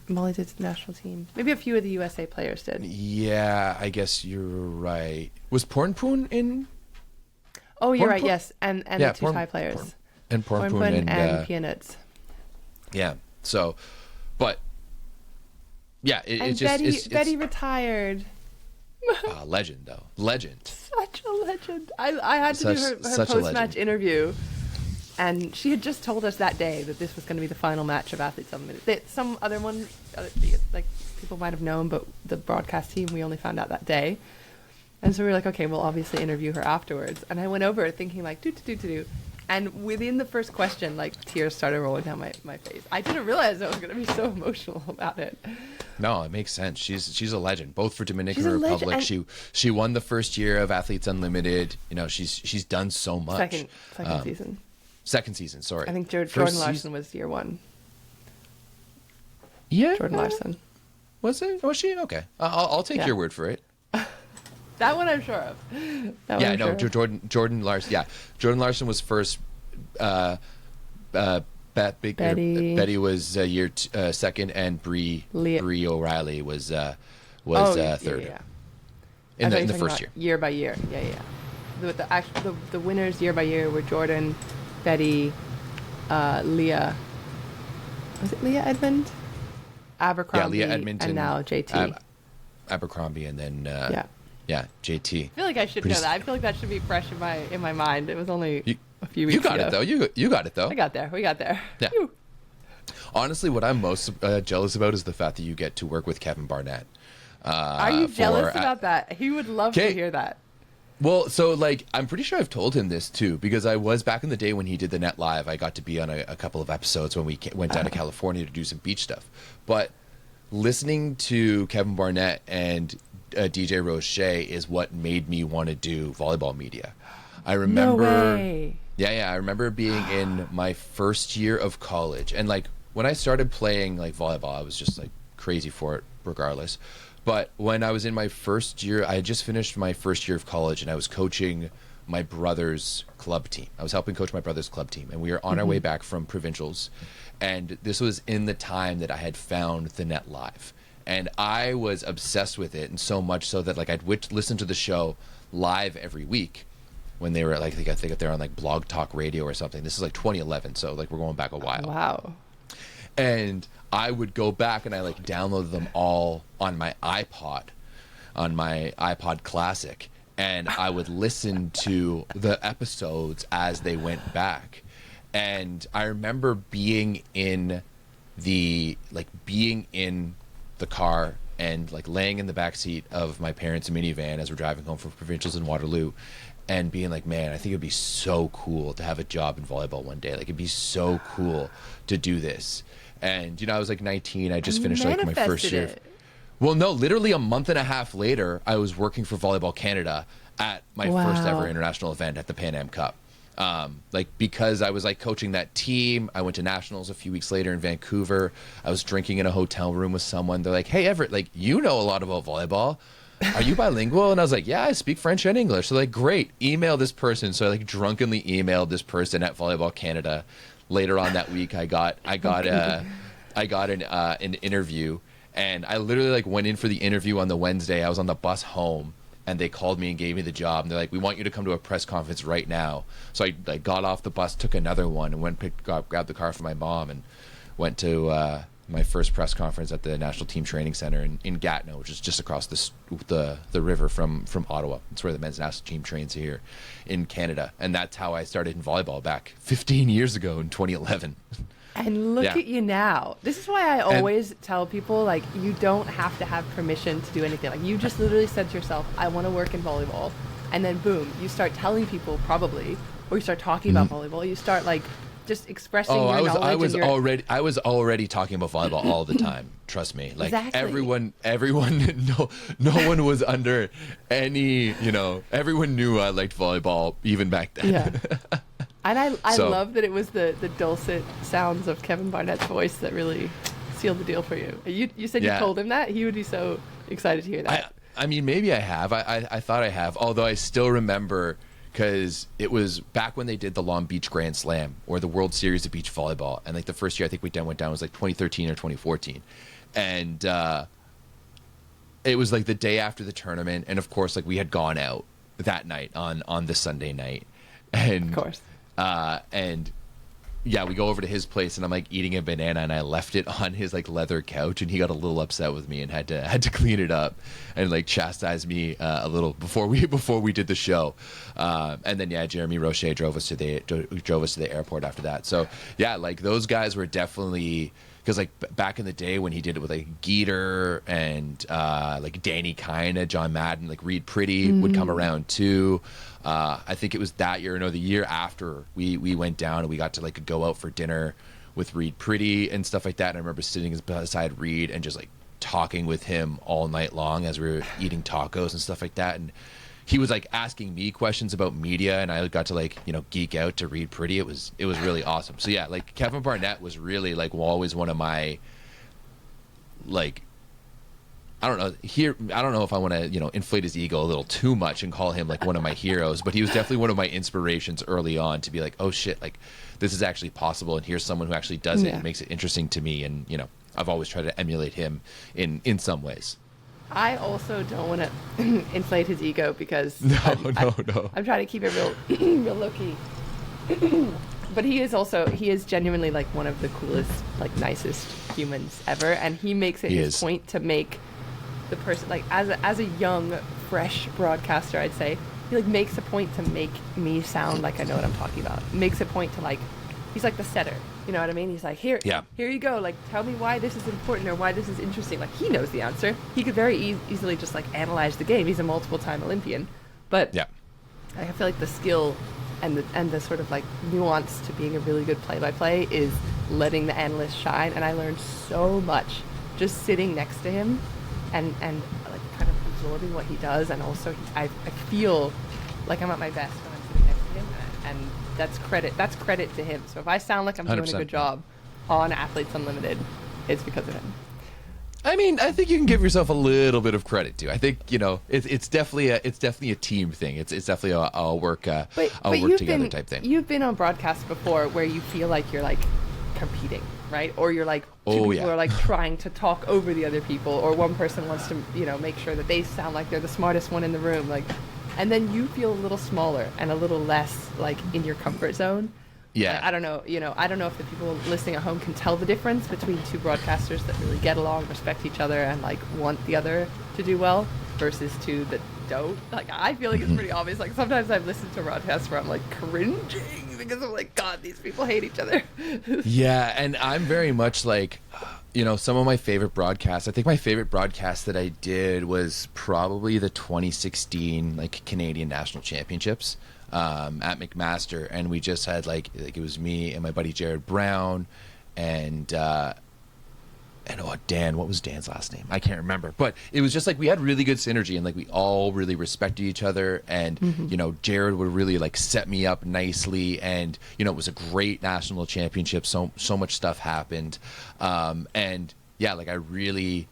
Molly did national team. Maybe a few of the USA players did. Yeah, I guess you're right. Was Pornpoon in? Oh, you're right. Yes, and the two Thai players. Pornpoon and Peanuts. Yeah. So, but yeah, it's just Betty retired. Legend though, legend. Such a legend. I had to do her post-match interview, and she had just told us that day that this was going to be the final match of Athletes Unlimited. Some other one, people might have known, but the broadcast team, we only found out that day. And so we were like, okay, we'll obviously interview her afterwards. And I went over thinking do. And within the first question, tears started rolling down my face. I didn't realize I was going to be so emotional about it. No, it makes sense. She's a legend, both for Dominican Republic. She won the first year of Athletes Unlimited. She's done so much. Second season. Second season, sorry. I think Jordan Larson was year one. Yeah, Jordan Larson. Was it? Was she? Okay, I'll take your word for it. That one I'm sure of. Jordan Larson. Yeah, Jordan Larson was first. Betty was year second, and Bree O'Reilly was third. Yeah. In the first year. Year by year. Yeah. The winners year by year were Jordan, Betty, Leah. Was it Leah Edmond? Abercrombie. Yeah, Leah Edmonton. And now JT. Abercrombie, and then JT. I feel like I should know that. I feel like that should be fresh in my mind. It was only a few weeks ago. You got it though. You got it though. I got there. We got there. Yeah. Whew. Honestly, what I'm most jealous about is the fact that you get to work with Kevin Barnett. Are you jealous about that? He would love to hear that. Well, so I'm pretty sure I've told him this too, because I was back in the day when he did the Net Live. I got to be on a couple of episodes when we went down to California to do some beach stuff. But listening to Kevin Barnett and DJ Roche is what made me want to do volleyball media. I remember. No way. Yeah. I remember being in my first year of college, and when I started playing volleyball, I was just crazy for it, regardless. But when I was in my first year, I had just finished my first year of college, and I was coaching my brother's club team. I was helping coach my brother's club team, and we were on our way back from provincials. And this was in the time that I had found the Net Live. And I was obsessed with it, and so much so that I'd listen to the show live every week. when they were like, I think they're on like Blog Talk Radio or something. This is like 2011, so like we're going back a while. Wow. And I would go back and I like downloaded them all on my iPod Classic, and I would listen to the episodes as they went back. And I remember being in the car and like laying in the back seat of my parents' minivan as we're driving home from provincials in Waterloo, and being like, man, I think it'd be so cool to have a job in volleyball one day. Like, it'd be so cool to do this. And, you know, I was like 19. I just finished like my first year. Well, no, literally a month and a half later, I was working for Volleyball Canada at my first ever international event at the Pan Am Cup. Like, because I was like coaching that team, I went to nationals a few weeks later in Vancouver. I was drinking in a hotel room with someone. They're like, hey, Everett, like, you know a lot about volleyball. Are you bilingual? And I was like, yeah, I speak French and English. So like, great, email this person. So I like drunkenly emailed this person at Volleyball Canada. Later on that week, I got an interview, and I literally like went in for the interview on the Wednesday. I was on the bus home, and they called me and gave me the job. And they're like, we want you to come to a press conference right now. So I like got off the bus, took another one, and grabbed the car for my mom, and went to my first press conference at the National Team Training Center in Gatineau, which is just across the river from Ottawa. It's where the men's national team trains here in Canada. And that's how I started in volleyball back 15 years ago in 2011. And look at you now. This is why I always tell people, like, you don't have to have permission to do anything. Like, you just literally said to yourself, I want to work in volleyball. And then boom, you start telling people probably, or you start talking about volleyball. You start like just expressing your knowledge. I was already talking about volleyball all the time. Trust me. Like, exactly. everyone, no one was under any, everyone knew I liked volleyball even back then. Yeah. And I love that it was the dulcet sounds of Kevin Barnett's voice that really sealed the deal for you. You said you told him that? He would be so excited to hear that. I mean, maybe I have. I thought I have. Although I still remember, because it was back when they did the Long Beach Grand Slam or the World Series of Beach Volleyball. And like the first year I think we went down was like 2013 or 2014. And it was like the day after the tournament. And of course, like we had gone out that night on the Sunday night. And, of course. And yeah, we go over to his place and I'm like eating a banana and I left it on his like leather couch, and he got a little upset with me and had to clean it up and like chastise me a little before we did the show. And then Jeremy Rocher drove us to the airport after that. So yeah, like those guys were definitely, because like back in the day when he did it with like Geeter and like Danny Kina, John Madden, like Reed Pretty would come around too. I think it was that year, the year after we went down and we got to like go out for dinner with Reed Pretty and stuff like that. And I remember sitting beside Reed and just like talking with him all night long as we were eating tacos and stuff like that. And he was like asking me questions about media, and I got to like, geek out to Reed Pretty. It was really awesome. So yeah, like Kevin Barnett was really like always one of my, like, I don't know if I want to, inflate his ego a little too much and call him like one of my heroes, but he was definitely one of my inspirations early on to be like, oh shit, like this is actually possible, and here's someone who actually does it and makes it interesting to me. And, I've always tried to emulate him in some ways. I also don't want to inflate his ego because no. I'm trying to keep it real low key. But he is genuinely like one of the coolest, like nicest humans ever, and he makes it his point to make the person, like as a young, fresh broadcaster, I'd say, he like makes a point to make me sound like I know what I'm talking about. Makes a point to like, he's like the setter. You know what I mean? He's like, here you go. Like, tell me why this is important or why this is interesting. Like, he knows the answer. He could very easily just like analyze the game. He's a multiple-time Olympian, but I feel like the skill and the sort of like nuance to being a really good play-by-play is letting the analyst shine. And I learned so much just sitting next to him and like kind of absorbing what he does. And also I feel like I'm at my best when I'm sitting next to him, and that's credit to him. So if I sound like I'm doing a good job on Athletes Unlimited, it's because of him. I mean, I think you can give yourself a little bit of credit too. I think it's definitely a team thing. It's definitely a work together type thing. You've been on broadcast before where you feel like you're like competing, right? Or you're like people are like trying to talk over the other people, or one person wants to make sure that they sound like they're the smartest one in the room. Like, and then you feel a little smaller and a little less like in your comfort zone. Yeah. I don't know, I don't know if the people listening at home can tell the difference between two broadcasters that really get along, respect each other, and like want the other to do well versus two that don't. Like, I feel like it's pretty obvious. Like, sometimes I've listened to broadcasts where I'm like cringing because I'm like, God, these people hate each other. Yeah, and I'm very much like, some of my favorite broadcasts. I think my favorite broadcast that I did was probably the 2016 like Canadian National Championships at McMaster, and we just had like it was me and my buddy Jared Brown, and Dan, what was Dan's last name? I can't remember, but it was just like we had really good synergy, and like we all really respected each other, and Jared would really like set me up nicely, and it was a great national championship. So much stuff happened, and yeah, like I really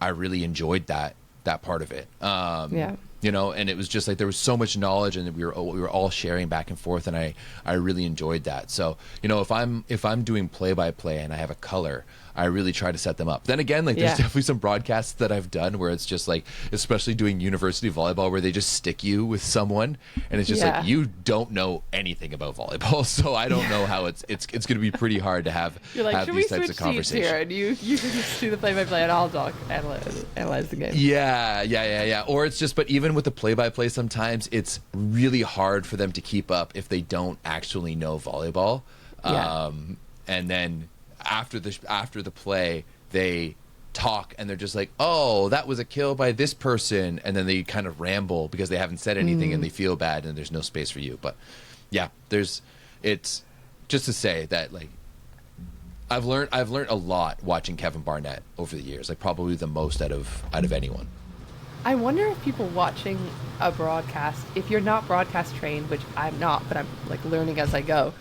enjoyed that part of it. Yeah. And it was just like there was so much knowledge, and we were all sharing back and forth, and I really enjoyed that. So if I'm doing play-by-play and I have a color, I really try to set them up. Then again, like there's definitely some broadcasts that I've done where it's just like, especially doing university volleyball, where they just stick you with someone, and it's just like you don't know anything about volleyball, so I don't know how it's going to be pretty hard to have these types of conversations. Here, and you can just do the play-by-play, and I'll analyze the game. Yeah. Or it's just, but even with the play-by-play, sometimes it's really hard for them to keep up if they don't actually know volleyball. And then after the play, they talk and they're just like, oh, that was a kill by this person, and then they kind of ramble because they haven't said anything and they feel bad, and there's no space for you. But yeah, it's just to say that like I've learned a lot watching Kevin Barnett over the years, like probably the most out of anyone. I wonder if people watching a broadcast, if you're not broadcast trained, which I'm not, but I'm like learning as I go,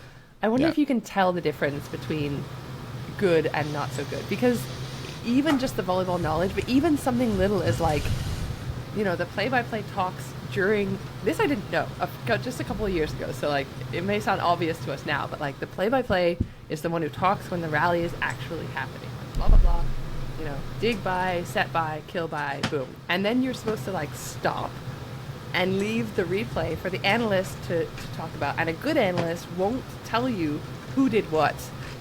I wonder if you can tell the difference between good and not so good, because even just the volleyball knowledge, but even something little is like, the play-by-play talks during this, I didn't know just a couple of years ago, so like it may sound obvious to us now, but like the play-by-play is the one who talks when the rally is actually happening, like blah blah blah, dig by, set by, kill by, boom, and then you're supposed to like stop and leave the replay for the analyst to talk about, and a good analyst won't tell you who did what.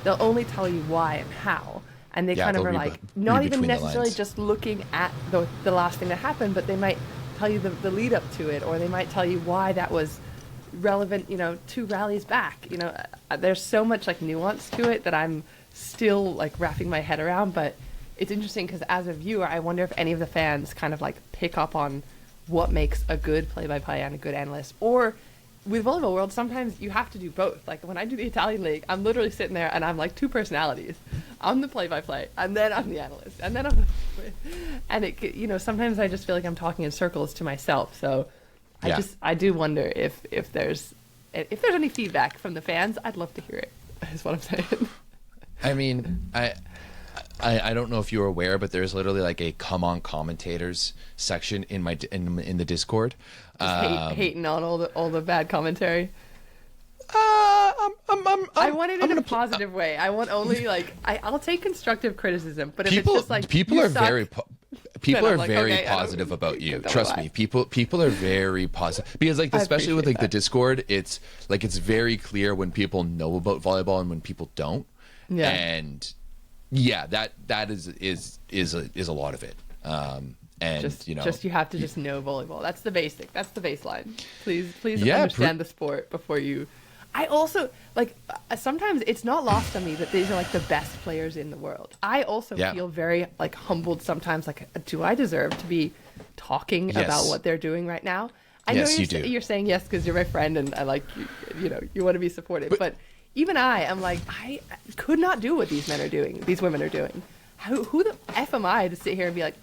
They'll only tell you why and how. And they kind of are like, not even necessarily just looking at the last thing that happened, but they might tell you the lead up to it, or they might tell you why that was relevant, 2 rallies back. There's so much like nuance to it that I'm still like wrapping my head around, but it's interesting because as a viewer, I wonder if any of the fans kind of like pick up on what makes a good play-by-play and a good analyst. Or with Volleyball World, sometimes you have to do both. Like when I do the Italian League, I'm literally sitting there and I'm like 2 personalities. I'm the play-by-play, and then I'm the analyst, and then I'm the and it, sometimes I just feel like I'm talking in circles to myself. So I do wonder if there's any feedback from the fans. I'd love to hear it. Is what I'm saying. I mean, I don't know if you're aware, but there's literally like a come on commentators section in the Discord. Hating on all the bad commentary. I want it in a positive way. I want only like I'll take constructive criticism, but if it's just like people are very positive about you. Trust me, people are very positive because like especially with like the Discord, it's like it's very clear when people know about volleyball and when people don't. Yeah. And yeah, that is a lot of it. And just you have to just know volleyball. That's the basic. That's the baseline. Please understand the sport before you. I also like sometimes it's not lost on me that these are like the best players in the world. I also feel very like humbled sometimes. Like, do I deserve to be talking about what they're doing right now? I know you're saying yes because you're my friend and I like you want to be supportive, but even I am like, I could not do what these men are doing, these women are doing. Who the F am I to sit here and be like,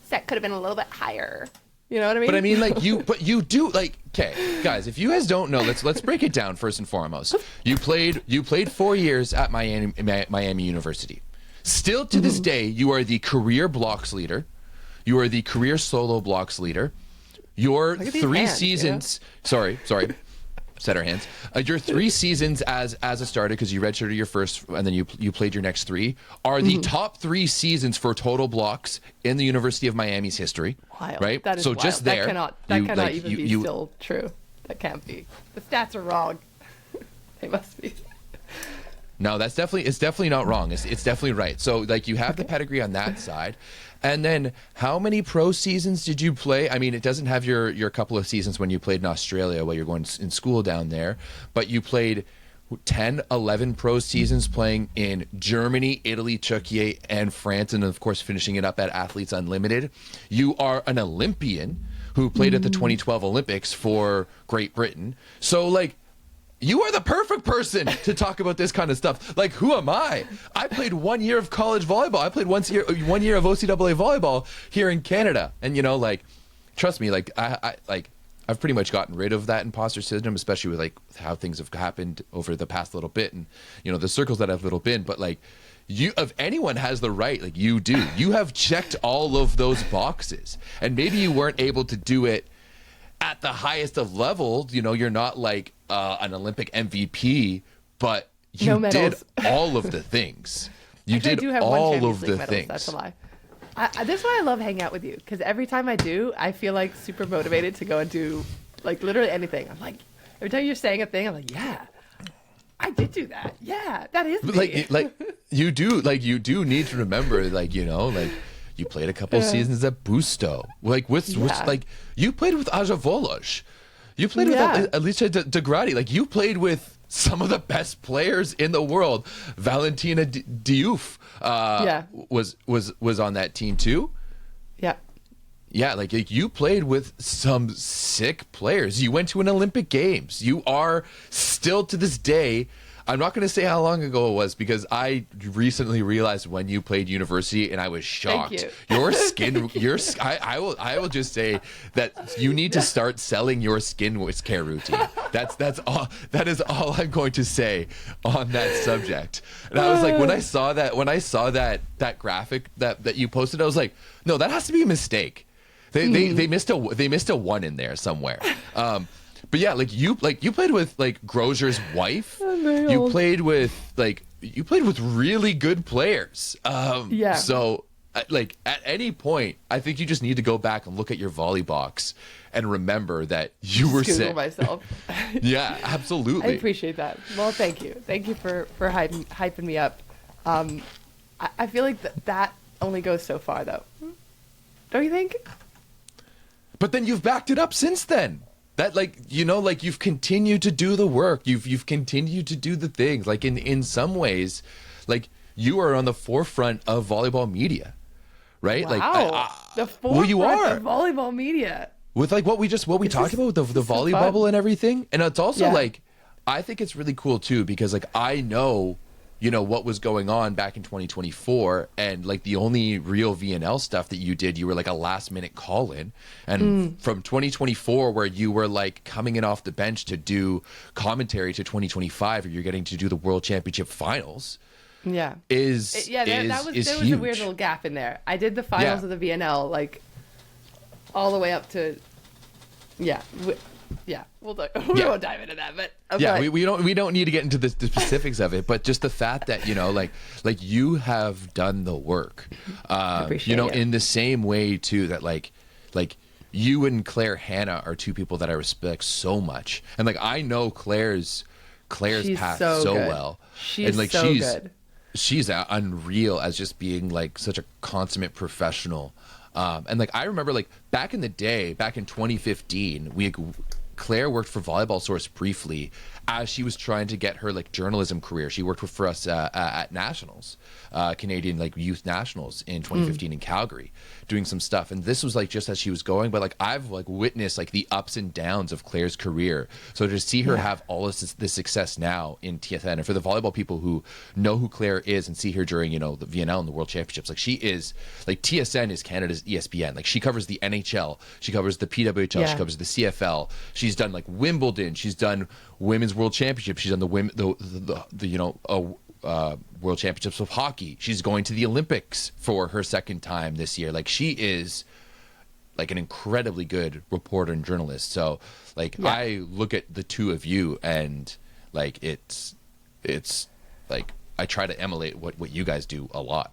set could have been a little bit higher. You know what I mean? But I mean, like you do like, okay, guys, if you guys don't know, let's break it down first and foremost. You played 4 years at Miami University. Still to this day, you are the career blocks leader. You are the career solo blocks leader. Your 3 seasons. Sorry. set our hands. Your 3 seasons as a starter, because you redshirted your first and then you played your next 3, are the top 3 seasons for total blocks in the University of Miami's history. Wild. Right? That is so wild. just there, that cannot even be still true. That can't be. The stats are wrong. They must be. No, it's definitely not wrong. It's definitely right. So like you have the pedigree on that side. And then how many pro seasons did you play? I mean, it doesn't have your couple of seasons when you played in Australia while you're going in school down there, but you played 10, 11 pro seasons playing in Germany, Italy, Turkey, and France, and of course finishing it up at Athletes Unlimited. You are an Olympian who played at the 2012 Olympics for Great Britain. So like, you are the perfect person to talk about this kind of stuff. Like, who am I? I played 1 year of college volleyball. I played 1 year of OCAA volleyball here in Canada. And, you know, like, trust me, like, I've pretty much gotten rid of that imposter syndrome, especially with, like, how things have happened over the past little bit and, you know, the circles that I've little been. But, like, if anyone has the right, like, you do. You have checked all of those boxes. And maybe you weren't able to do it at the highest of levels. You know, you're not like an Olympic MVP, but you did all of the things. You Actually, did all of the things. That's a lie. That's why I love hanging out with you, because every time I do, I feel like super motivated to go and do like literally anything. I'm like, every time you're saying a thing, I'm like, yeah, I did do that. Yeah, that is me. Like you do need to remember, like, you know, like, you played a couple seasons at Busto. Like, like, you played with Aja Voloj. You played with Alicia De Grati. Like, you played with some of the best players in the world. Valentina Diouf was on that team too. Yeah. Yeah, like you played with some sick players. You went to an Olympic Games. You are still to this day. I'm not going to say how long ago it was, because I recently realized when you played university, and I was shocked. Thank you. Your skin, I will just say that you need to start selling your skin care routine. That's all. That is all I'm going to say on that subject. And I was like, when I saw that graphic that you posted, I was like, no, that has to be a mistake. They missed a 1 in there somewhere. But yeah, you played with like Grosier's wife. You played with really good players. So like at any point, I think you just need to go back and look at your volley box and remember that you were sick. Myself. Yeah, absolutely. I appreciate that. Well, thank you for hyping me up. I feel like that only goes so far, though. Don't you think? But then you've backed it up since then. That, like, you know, like, you've continued to do the work. You've continued to do the things. Like, in some ways, like, you are on the forefront of volleyball media, right? Wow. Like, the forefront you are. of volleyball media. With, like, what we talked about, the volley so bubble and everything. And it's also, like, I think it's really cool, too, because, like, I know, you know, what was going on back in 2024, and like the only real VNL stuff that you did, you were like a last minute call in. And from 2024, where you were like coming in off the bench to do commentary, to 2025, where you're getting to do the World Championship finals. Yeah. There was huge. A weird little gap in there. I did the finals of the VNL like all the way up to we won't dive into that, but we don't need to get into the specifics of it, but just the fact that, you know, like you have done the work, you know, in the same way too, that like you and Claire Hanna are two people that I respect so much, and like I know Claire's path so well. She's good. She's unreal as just being like such a consummate professional. And like I remember, like back in the day, back in 2015, Claire worked for Volleyball Source briefly as she was trying to get her like journalism career. She worked for us at Nationals, Canadian like youth nationals in 2015 in Calgary, doing some stuff. And this was like just as she was going, but like I've like witnessed like the ups and downs of Claire's career. So to see her have all of this success now in TSN, and for the volleyball people who know who Claire is and see her during, you know, the VNL and the World Championships, like she is like TSN is Canada's ESPN. Like she covers the NHL, she covers the PWHL, she covers the CFL. She's done like Wimbledon, she's done Women's World Championships, she's done the World Championships of hockey. She's going to the Olympics for her second time this year. Like she is like an incredibly good reporter and journalist. So like I look at the two of you and like it's like I try to emulate what you guys do a lot.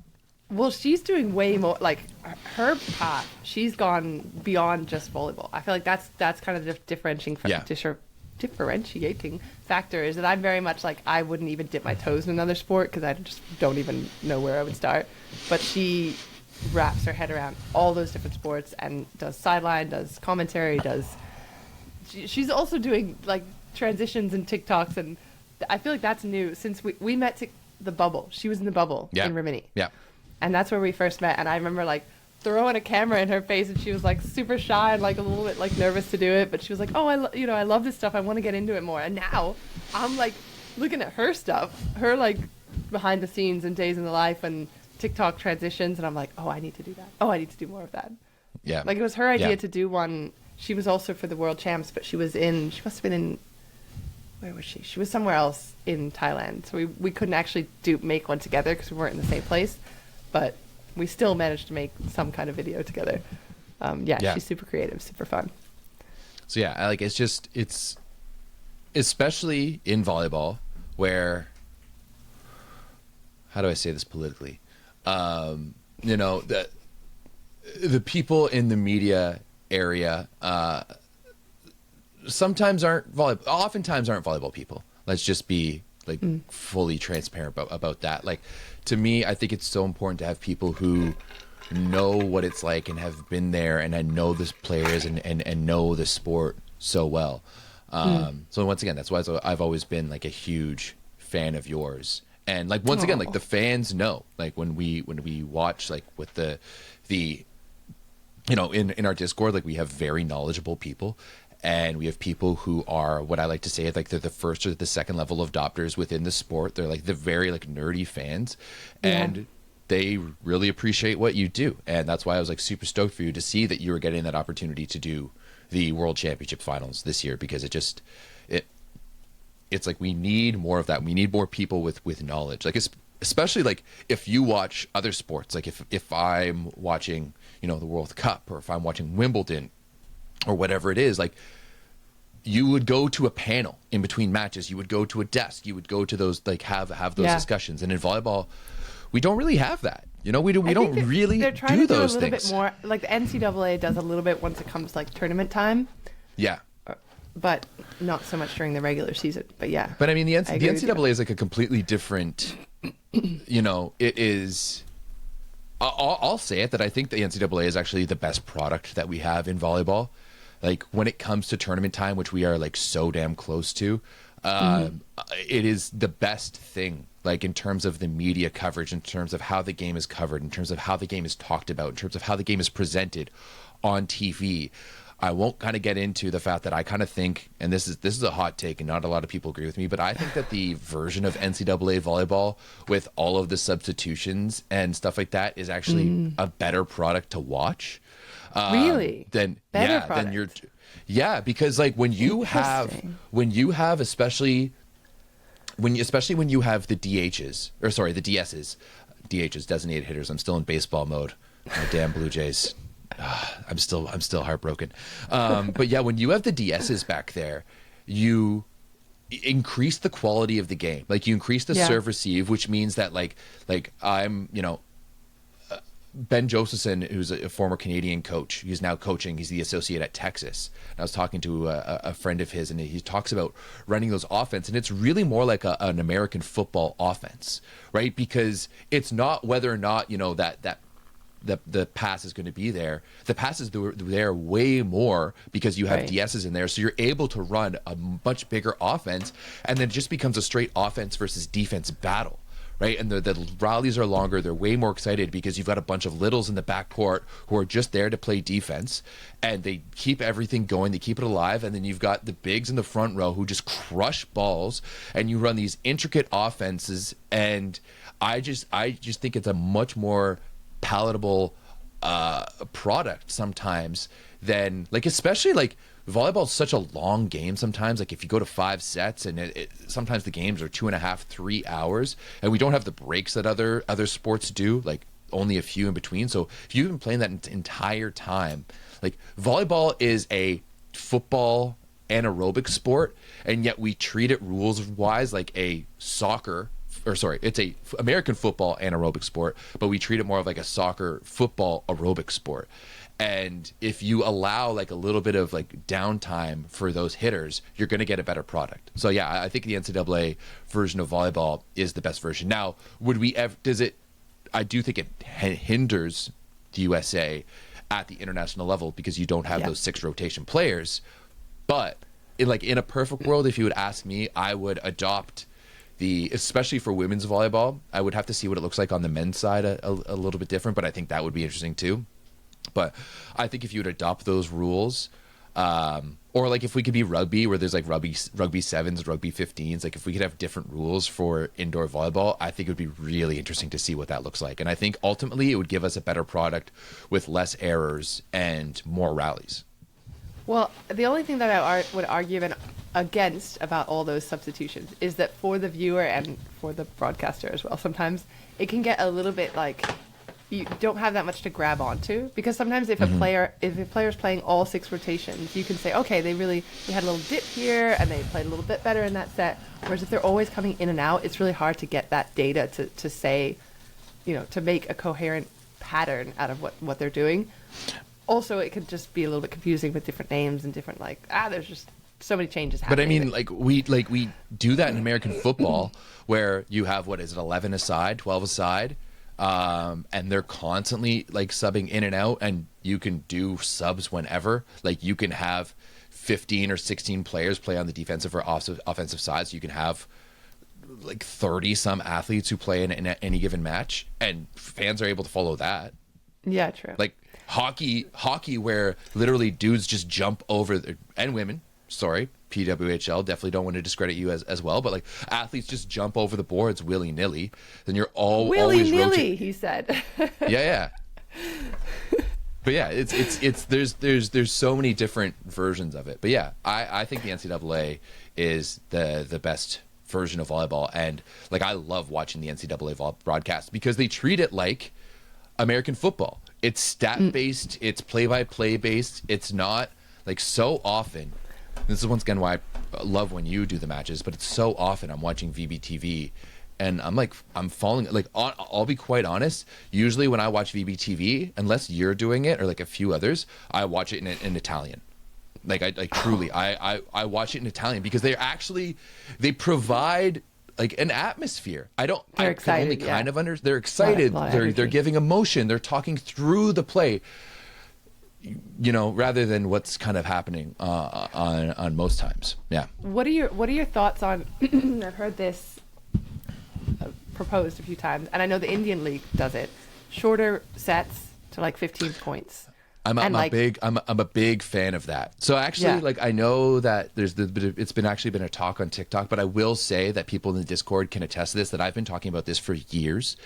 Well, she's doing way more, like her path. She's gone beyond just volleyball. I feel like that's kind of the differentiating factor is that I'm very much like I wouldn't even dip my toes in another sport because I just don't even know where I would start. But she wraps her head around all those different sports and does sideline, does commentary, she's also doing like transitions and TikToks, and I feel like that's new since we met the bubble. She was in the bubble in Rimini. Yeah. And that's where we first met. And I remember like throwing a camera in her face, and she was like super shy and like a little bit like nervous to do it. But she was like, "Oh, I love this stuff. I want to get into it more." And now I'm like looking at her stuff, her like behind the scenes and days in the life and TikTok transitions, and I'm like, "Oh, I need to do that. Oh, I need to do more of that." Yeah. Like it was her idea to do one. She was also for the World Champs, but she must have been in. Where was she? She was somewhere else in Thailand. So we couldn't actually make one together because we weren't in the same place. But we still managed to make some kind of video together. She's super creative, super fun. So yeah, like it's especially in volleyball where, how do I say this politically? You know, the people in the media area oftentimes aren't volleyball people. Let's just be like fully transparent about that. Like, to me, I think it's so important to have people who know what it's like and have been there and I know the players and know the sport so well. So once again, that's why I've always been like a huge fan of yours. And like once again, like the fans know, like when we watch like with the you know, in our Discord, like we have very knowledgeable people. And we have people who are what I like to say, like they're the first or the second level of adopters within the sport. They're like the very like nerdy fans, and they really appreciate what you do. And that's why I was like super stoked for you to see that you were getting that opportunity to do the World Championship Finals this year, because it's like we need more of that. We need more people with knowledge, like especially like if you watch other sports, like if I'm watching, you know, the World Cup, or if I'm watching Wimbledon or whatever it is, like you would go to a panel in between matches, you would go to a desk, you would go to those, like have those discussions. And in volleyball, we don't really have that. You know, we don't really do those things. Bit more, like the NCAA does a little bit once it comes like tournament time. Yeah. But not so much during the regular season. But yeah. But I mean, the NCAA is like a completely different, you know, it is. I'll say it that I think the NCAA is actually the best product that we have in volleyball. Like when it comes to tournament time, which we are like so damn close to, it is the best thing, like in terms of the media coverage, in terms of how the game is covered, in terms of how the game is talked about, in terms of how the game is presented on TV. I won't kind of get into the fact that I kind of think, and this is a hot take and not a lot of people agree with me, but I think that the version of NCAA volleyball with all of the substitutions and stuff like that is actually a better product to watch. Really? Because like when you have especially when you have the DHs, or sorry, the DSs, designated hitters. I'm still in baseball mode. My damn Blue Jays. I'm still heartbroken. But yeah, when you have the DSs back there, you increase the quality of the game. Like you increase the serve receive, which means that like I'm, you know, Ben Josephson, who's a former Canadian coach, he's now coaching. He's the associate at Texas. And I was talking to a friend of his, and he talks about running those offense, and it's really more like an American football offense, right? Because it's not whether or not, you know, that the pass is going to be there. The pass is there way more because you have DSs in there, so you're able to run a much bigger offense, and then it just becomes a straight offense versus defense battle. Right, and the rallies are longer. They're way more excited because you've got a bunch of littles in the backcourt who are just there to play defense, and they keep everything going. They keep it alive, and then you've got the bigs in the front row who just crush balls, and you run these intricate offenses. And I just think it's a much more palatable product sometimes than like, especially like. Volleyball is such a long game sometimes. Like if you go to 5 sets, and sometimes the games are 2.5, 3 hours, and we don't have the breaks that other sports do, like only a few in between. So if you've been playing that entire time, Like volleyball is a football anaerobic sport, and yet we treat it rules wise like a it's a American football anaerobic sport, but we treat it more of like a soccer football aerobic sport. And if you allow like a little bit of like downtime for those hitters, you're going to get a better product. So yeah, I think the NCAA version of volleyball is the best version. Now, I do think it hinders the USA at the international level because you don't have those 6 rotation players. But in a perfect world, if you would ask me, I would adopt especially for women's volleyball. I would have to see what it looks like on the men's side a little bit different, but I think that would be interesting too. But I think if you would adopt those rules, or like if we could be rugby, where there's like rugby 7s, rugby 15s, like if we could have different rules for indoor volleyball, I think it would be really interesting to see what that looks like. And I think ultimately it would give us a better product with less errors and more rallies. Well, the only thing that I would argue against about all those substitutions is that for the viewer and for the broadcaster as well, sometimes it can get a little bit like you don't have that much to grab onto, because sometimes if a player's playing all 6 rotations, you can say, okay, they had a little dip here and they played a little bit better in that set. Whereas if they're always coming in and out, it's really hard to get that data to say, to make a coherent pattern out of what they're doing. Also, it could just be a little bit confusing with different names and different there's just so many changes happening. But I mean, we do that in American football where you have 11 aside, 12 aside. And they're constantly subbing in and out, and you can do subs whenever. Like you can have 15 or 16 players play on the defensive or offensive side. So you can have 30 some athletes who play in any given match, and fans are able to follow that. Yeah, true. Like hockey where literally dudes just jump over and women. Sorry, PWHL, definitely don't want to discredit you as well, but athletes just jump over the boards willy-nilly, then you're always willy-nilly, he said. Yeah. But yeah, it's there's so many different versions of it. But yeah, I think the NCAA is the best version of volleyball, and I love watching the NCAA broadcast because they treat it like American football. It's stat-based, it's play-by-play based. It's not so often. This is once again why I love when you do the matches, but it's so often I'm watching VBTV and I'm falling, I'll be quite honest. Usually when I watch VBTV, unless you're doing it or a few others, I watch it in Italian. I watch it in Italian because they provide an atmosphere. They're excited, They're excited. They're giving emotion. They're talking through the play. Rather than what's kind of happening on most times. Yeah. What are your thoughts on? I've heard this proposed a few times, and I know the Indian League does it. Shorter sets to 15 points. I'm a big fan of that. So actually, I know that it's been a talk on TikTok, but I will say that people in the Discord can attest to this. That I've been talking about this for years,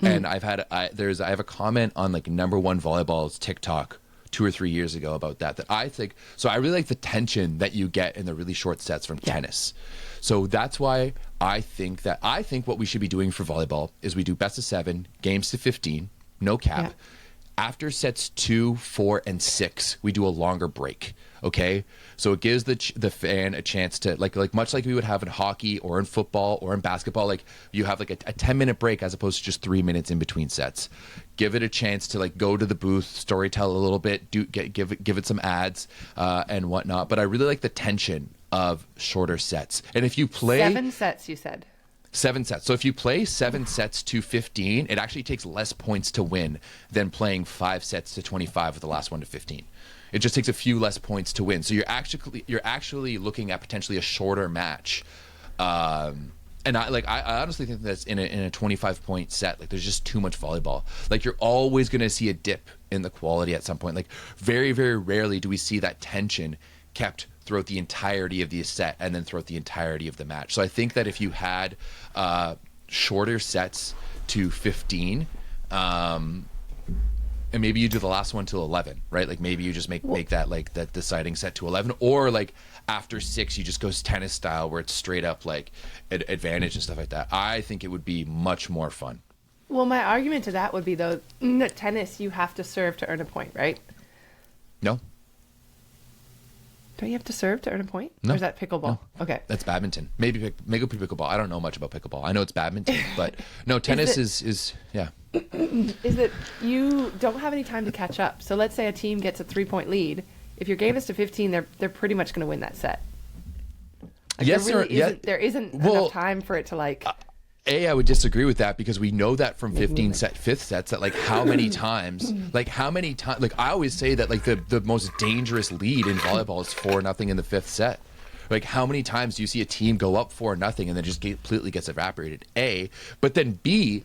and I have a comment on number one volleyball's TikTok 2 or 3 years ago about that I think. So I really like the tension that you get in the really short sets from tennis. So that's why I think what we should be doing for volleyball is we do best of 7 games to 15, no cap. Yeah. After sets 2, 4, and 6, we do a longer break. Okay, so it gives the fan a chance to much like we would have in hockey or in football or in basketball. You have a 10-minute break as opposed to just 3 minutes in between sets. Give it a chance to go to the booth, storytell a little bit, give it some ads and whatnot. But I really like the tension of shorter sets. And if you play 7 sets, you said. 7 sets. So if you play 7 sets to 15, it actually takes less points to win than playing 5 sets to 25 with the last one to 15. It just takes a few less points to win. So you're actually looking at potentially a shorter match. And I honestly think that's in a 25-point set. There's just too much volleyball. You're always going to see a dip in the quality at some point. Very, very rarely do we see that tension kept throughout the entirety of the set and then throughout the entirety of the match. So I think that if you had shorter sets to 15, and maybe you do the last one till 11, right? Maybe you just make that that deciding set to 11, or after 6 you just go tennis style where it's straight up advantage and stuff like that. I think it would be much more fun. Well, my argument to that would be though, in tennis you have to serve to earn a point, right? No. Don't you have to serve to earn a point? No. Or is that pickleball? No. Okay. That's badminton. Maybe pickleball. I don't know much about pickleball. I know it's badminton, but no, tennis is yeah. Is that you don't have any time to catch up. So let's say a team gets a 3-point lead. If your game is to 15, they're pretty much going to win that set. Like Yes, there isn't enough time for it to like. I would disagree with that because we know that from fifth sets that like how many times, like I always say that like the most dangerous lead in volleyball is 4-0 in the 5th set. Like how many times do you see a team go up 4-0 and then just completely gets evaporated? But then B,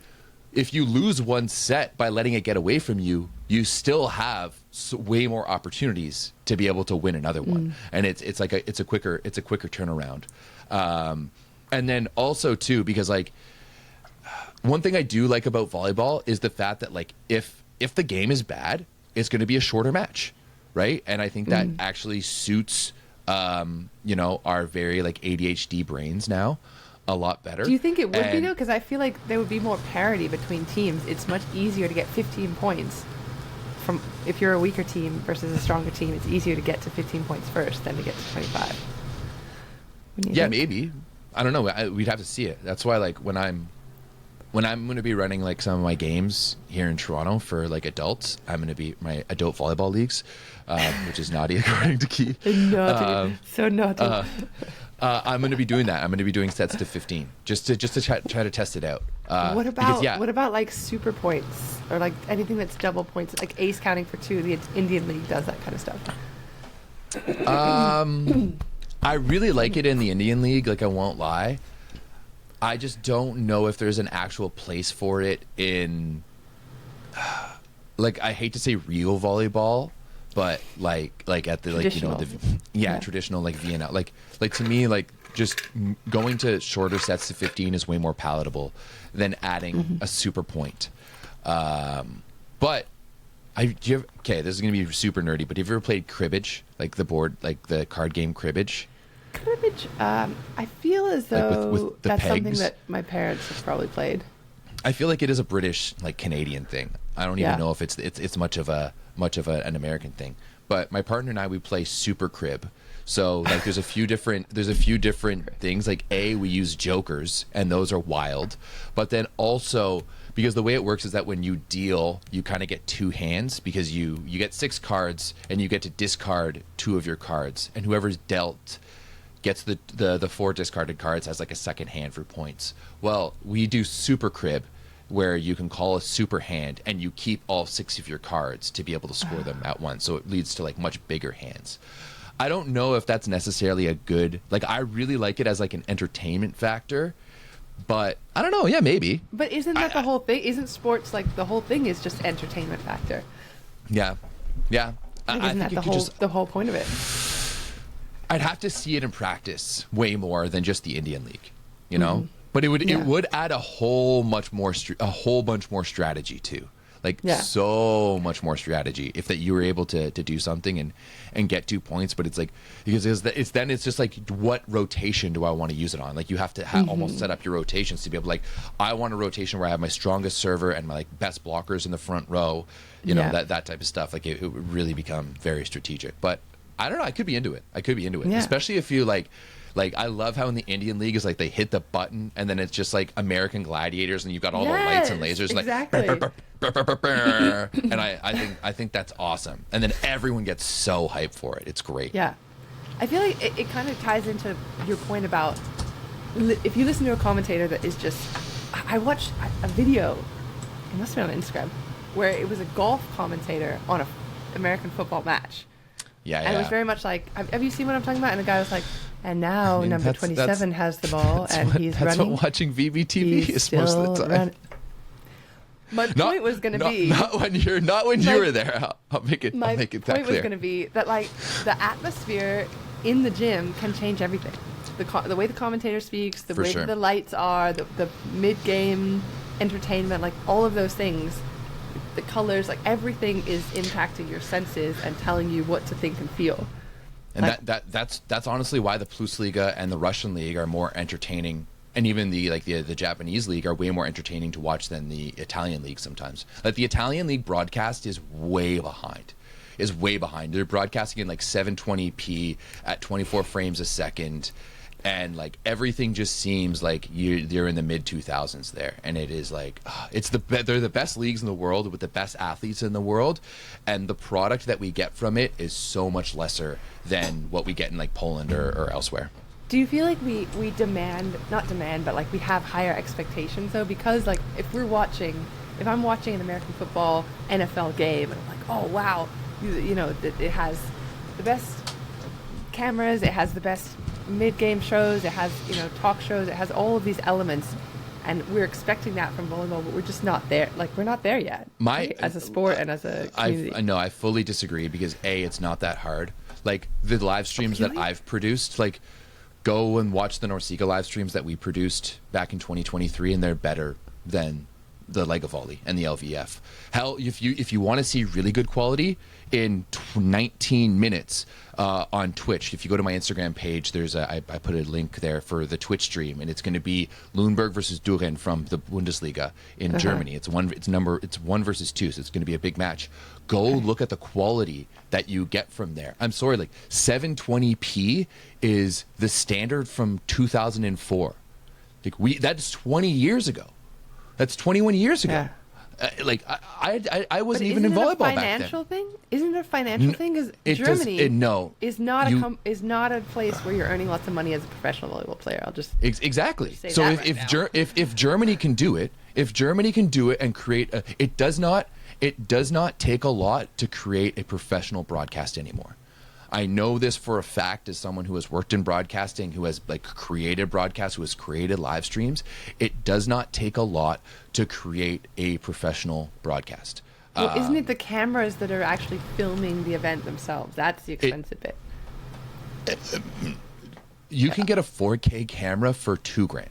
if you lose one set by letting it get away from you, you still have way more opportunities to be able to win another one. And it's a quicker turnaround. And then also too, because like one thing I do like about volleyball is the fact that like if the game is bad, it's going to be a shorter match, right? And I think that actually suits our very like ADHD brains now a lot better. Do you think it would be though? Because I feel like there would be more parity between teams. It's much easier to get 15 points from if you're a weaker team versus a stronger team. It's easier to get to 15 points first than to get to 25. Yeah, maybe. I don't know. We'd have to see it. That's why, like, when I'm going to be running like some of my games here in Toronto for like adults, I'm going to be my adult volleyball leagues, which is naughty according to Key. Naughty, so naughty. I'm going to be doing that. I'm going to be doing sets to 15, just to try to test it out. What about like super points or like anything that's double points, like ace counting for 2? The Indian League does that kind of stuff. I really like it in the Indian League, like I won't lie. I just don't know if there's an actual place for it in, like, I hate to say real volleyball, but like at the like traditional like Vienna, like to me, like just going to shorter sets to 15 is way more palatable than adding a super point. But this is gonna be super nerdy, but have you ever played cribbage, like the board, like the card game cribbage? Cribbage, I feel as though like with that's pegs. something that my parents have probably played. I feel like it is a British, like Canadian thing. I don't even know if it's much of an American thing. But my partner and I, we play super crib. So like there's a few different things. Like we use jokers, and those are wild. But then also, because the way it works is that when you deal, you kind of get 2 hands, because you get 6 cards and you get to discard 2 of your cards, and whoever's dealt gets the 4 discarded cards as like a second hand for points. Well, we do super crib, where you can call a super hand and you keep all 6 of your cards to be able to score them at once. So it leads to like much bigger hands. I don't know if that's necessarily a good, like, I really like it as like an entertainment factor, but I don't know. Yeah, maybe. But isn't that the whole thing? Isn't sports like the whole thing is just entertainment factor? Yeah. Like, isn't that the whole point of it? I'd have to see it in practice way more than just the Indian League, you know. But it would add a whole bunch more strategy too, like so much more strategy if that you were able to do something and get 2 points. But it's like because it's just like, what rotation do I want to use it on? Like you have to almost set up your rotations to be able to, like, I want a rotation where I have my strongest server and my like best blockers in the front row, know, that type of stuff. Like it would really become very strategic. But I don't know. I could be into it. Especially if you like I love how in the Indian League is like they hit the button and then it's just like American Gladiators and you've got all the lights and lasers exactly. And I think that's awesome. And then everyone gets so hyped for it. It's great. Yeah. I feel like it kind of ties into your point about if you listen to a commentator that is just, I watched a video, it must have been on Instagram, where it was a golf commentator on an American football match. Yeah. And it was very much like, have you seen what I'm talking about? And the guy was like, and now number 27 has the ball and he's running. That's what watching VBTV is most of the time. My point was going to be not when you were there. I'll make it that clear. My point was going to be that like the atmosphere in the gym can change everything. The way the commentator speaks, the way the lights are, the mid-game entertainment, like all of those things, the colors, like everything is impacting your senses and telling you what to think and feel. And like, that's honestly why the Plusliga and the Russian league are more entertaining, and even the Japanese league are way more entertaining to watch than the Italian league sometimes. Like the Italian league broadcast is way behind. is way behind. They're broadcasting in like 720p at 24 frames a second, and like everything just seems like you're in the mid 2000s there, and it is like they're the best leagues in the world with the best athletes in the world, and the product that we get from it is so much lesser than what we get in like Poland or elsewhere. Do you feel like we not demand, but like we have higher expectations though? Because like if I'm watching an American football NFL game, and I'm like, oh wow, you know, it has the best cameras, it has the best mid-game shows, it has, you know, talk shows, it has all of these elements, and we're expecting that from volleyball, but we're just not there. Like we're not there yet, right? As a sport and as a community. I fully disagree, because it's not that hard. Like the live streams that I've produced, like go and watch the Norseca live streams that we produced back in 2023, and they're better than the Lega Volley and the LVF. Hell, if you want to see really good quality in 19 minutes on Twitch, if you go to my Instagram page, there's I put a link there for the Twitch stream, and it's going to be Lüneburg versus Düren from the Bundesliga in Germany. It's 1 versus 2, so it's going to be a big match. Go look at the quality that you get from there. I'm sorry, like 720p is the standard from 2004. Like that's 20 years ago. That's 21 years ago. Like I wasn't even in volleyball back then. Isn't it a financial thing? Because Germany is not a place where you're earning lots of money as a professional volleyball player. I'll just exactly. So if Germany can do it, and create it does not take a lot to create a professional broadcast anymore. I know this for a fact as someone who has worked in broadcasting, who has like created broadcasts, who has created live streams. It does not take a lot to create a professional broadcast. Well, isn't it the cameras that are actually filming the event themselves? That's the expensive bit. You can get a 4K camera for $2,000.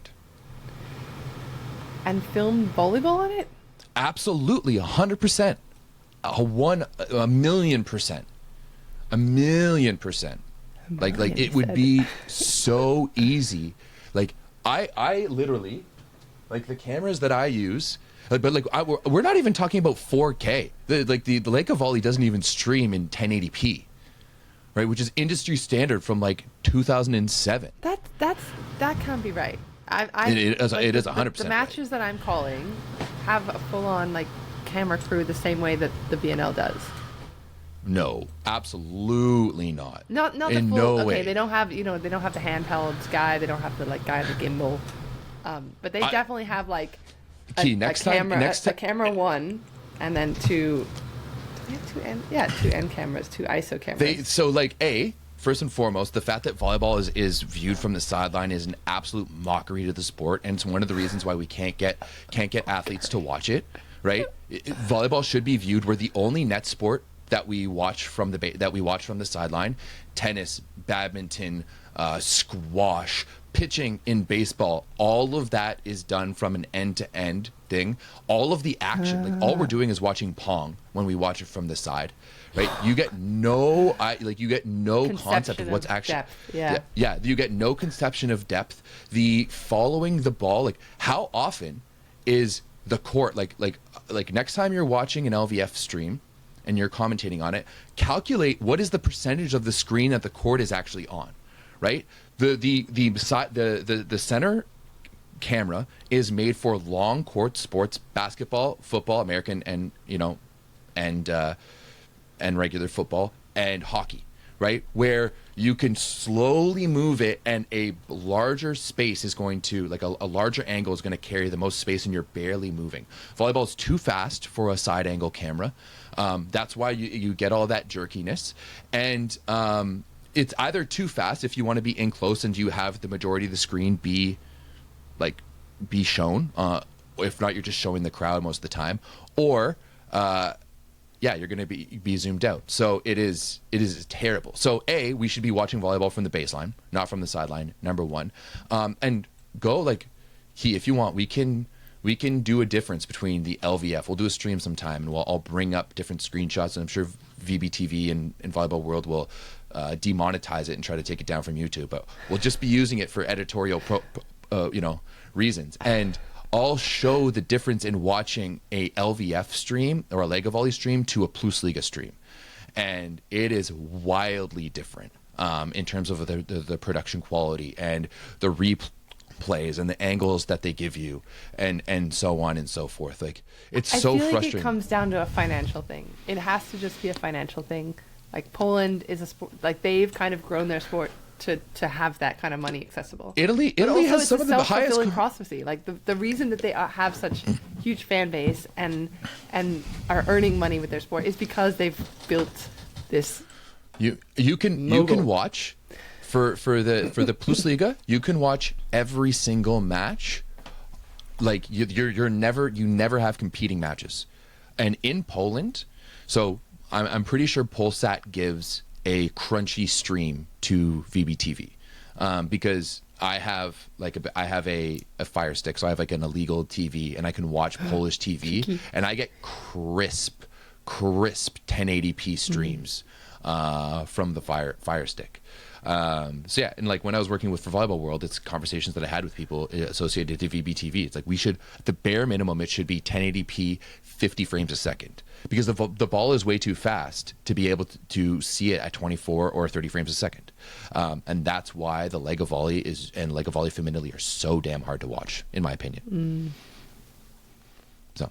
And film volleyball on it? Absolutely, 100%. A million percent. Like it would be so easy. Like I literally, like the cameras that I use, but like we're not even talking about 4K. The Lega Volley doesn't even stream in 1080p, right? Which is industry standard from like 2007. That can't be right. It is 100%. The matches that I'm calling have a full-on like camera crew the same way that the VNL does. No, absolutely not. Not the in full. No okay, way. They don't have the handheld guy. They don't have the like guy in the gimbal. But they definitely have like a camera one, and then two. Do they have two end cameras, two ISO cameras. First and foremost, the fact that volleyball is viewed from the sideline is an absolute mockery to the sport, and it's one of the reasons why we can't get athletes to watch it. Right? Volleyball should be viewed. We're the only net sport that we watch from the sideline. Tennis, badminton, squash, pitching in baseball, all of that is done from an end-to-end thing. All of the action, like all we're doing is watching pong when we watch it from the side, right? You get no concept of what's actually depth. Yeah. You get no conception of depth. The following the ball, like how often is the court like next time you're watching an LVF stream and you're commentating on it, calculate what is the percentage of the screen that the court is actually on, right? The center camera is made for long court sports, basketball, football, American and regular football, and hockey, right? Where you can slowly move it, and a larger space is going to, like a larger angle is going to carry the most space, and you're barely moving. Volleyball is too fast for a side angle camera. That's why you get all that jerkiness. And it's either too fast if you want to be in close and you have the majority of the screen be shown. If not, you're just showing the crowd most of the time. Or you're going to be zoomed out. So it is terrible. So we should be watching volleyball from the baseline, not from the sideline, number one. And go if you want, we can do a difference between the LVF. We'll do a stream sometime, and I'll bring up different screenshots, and I'm sure VBTV and Volleyball World will demonetize it and try to take it down from YouTube. But we'll just be using it for editorial reasons. And I'll show the difference in watching a LVF stream or a Lega Volley stream to a Plus Liga stream. and it is wildly different in terms of the production quality and the replays and the angles that they give you, and so on and so forth. Like, it's so frustrating. I feel like it comes down to a financial thing. It has to just be a financial thing. Like, Poland is a sport, like, they've kind of grown their sport to have that kind of money accessible. Italy has some of the highest prophecy. Like, the reason that they have such huge fan base and are earning money with their sport is because they've built this. You can watch for the Plus Liga. You can watch every single match. Like, you never have competing matches, and in Poland, so I'm pretty sure Polsat gives a crunchy stream to VBTV, because I have a Fire Stick, so I have like an illegal TV, and I can watch Polish TV, and I get crisp 1080p streams from the Fire Stick. So yeah, and like when I was working for Volleyball World, it's conversations that I had with people associated to VBTV. It's like, we should, the bare minimum, it should be 1080p 50 frames a second, because the ball is way too fast to be able to see it at 24 or 30 frames a second. And that's why the Lega Volley and Lega Volley Femminile are so damn hard to watch, in my opinion. So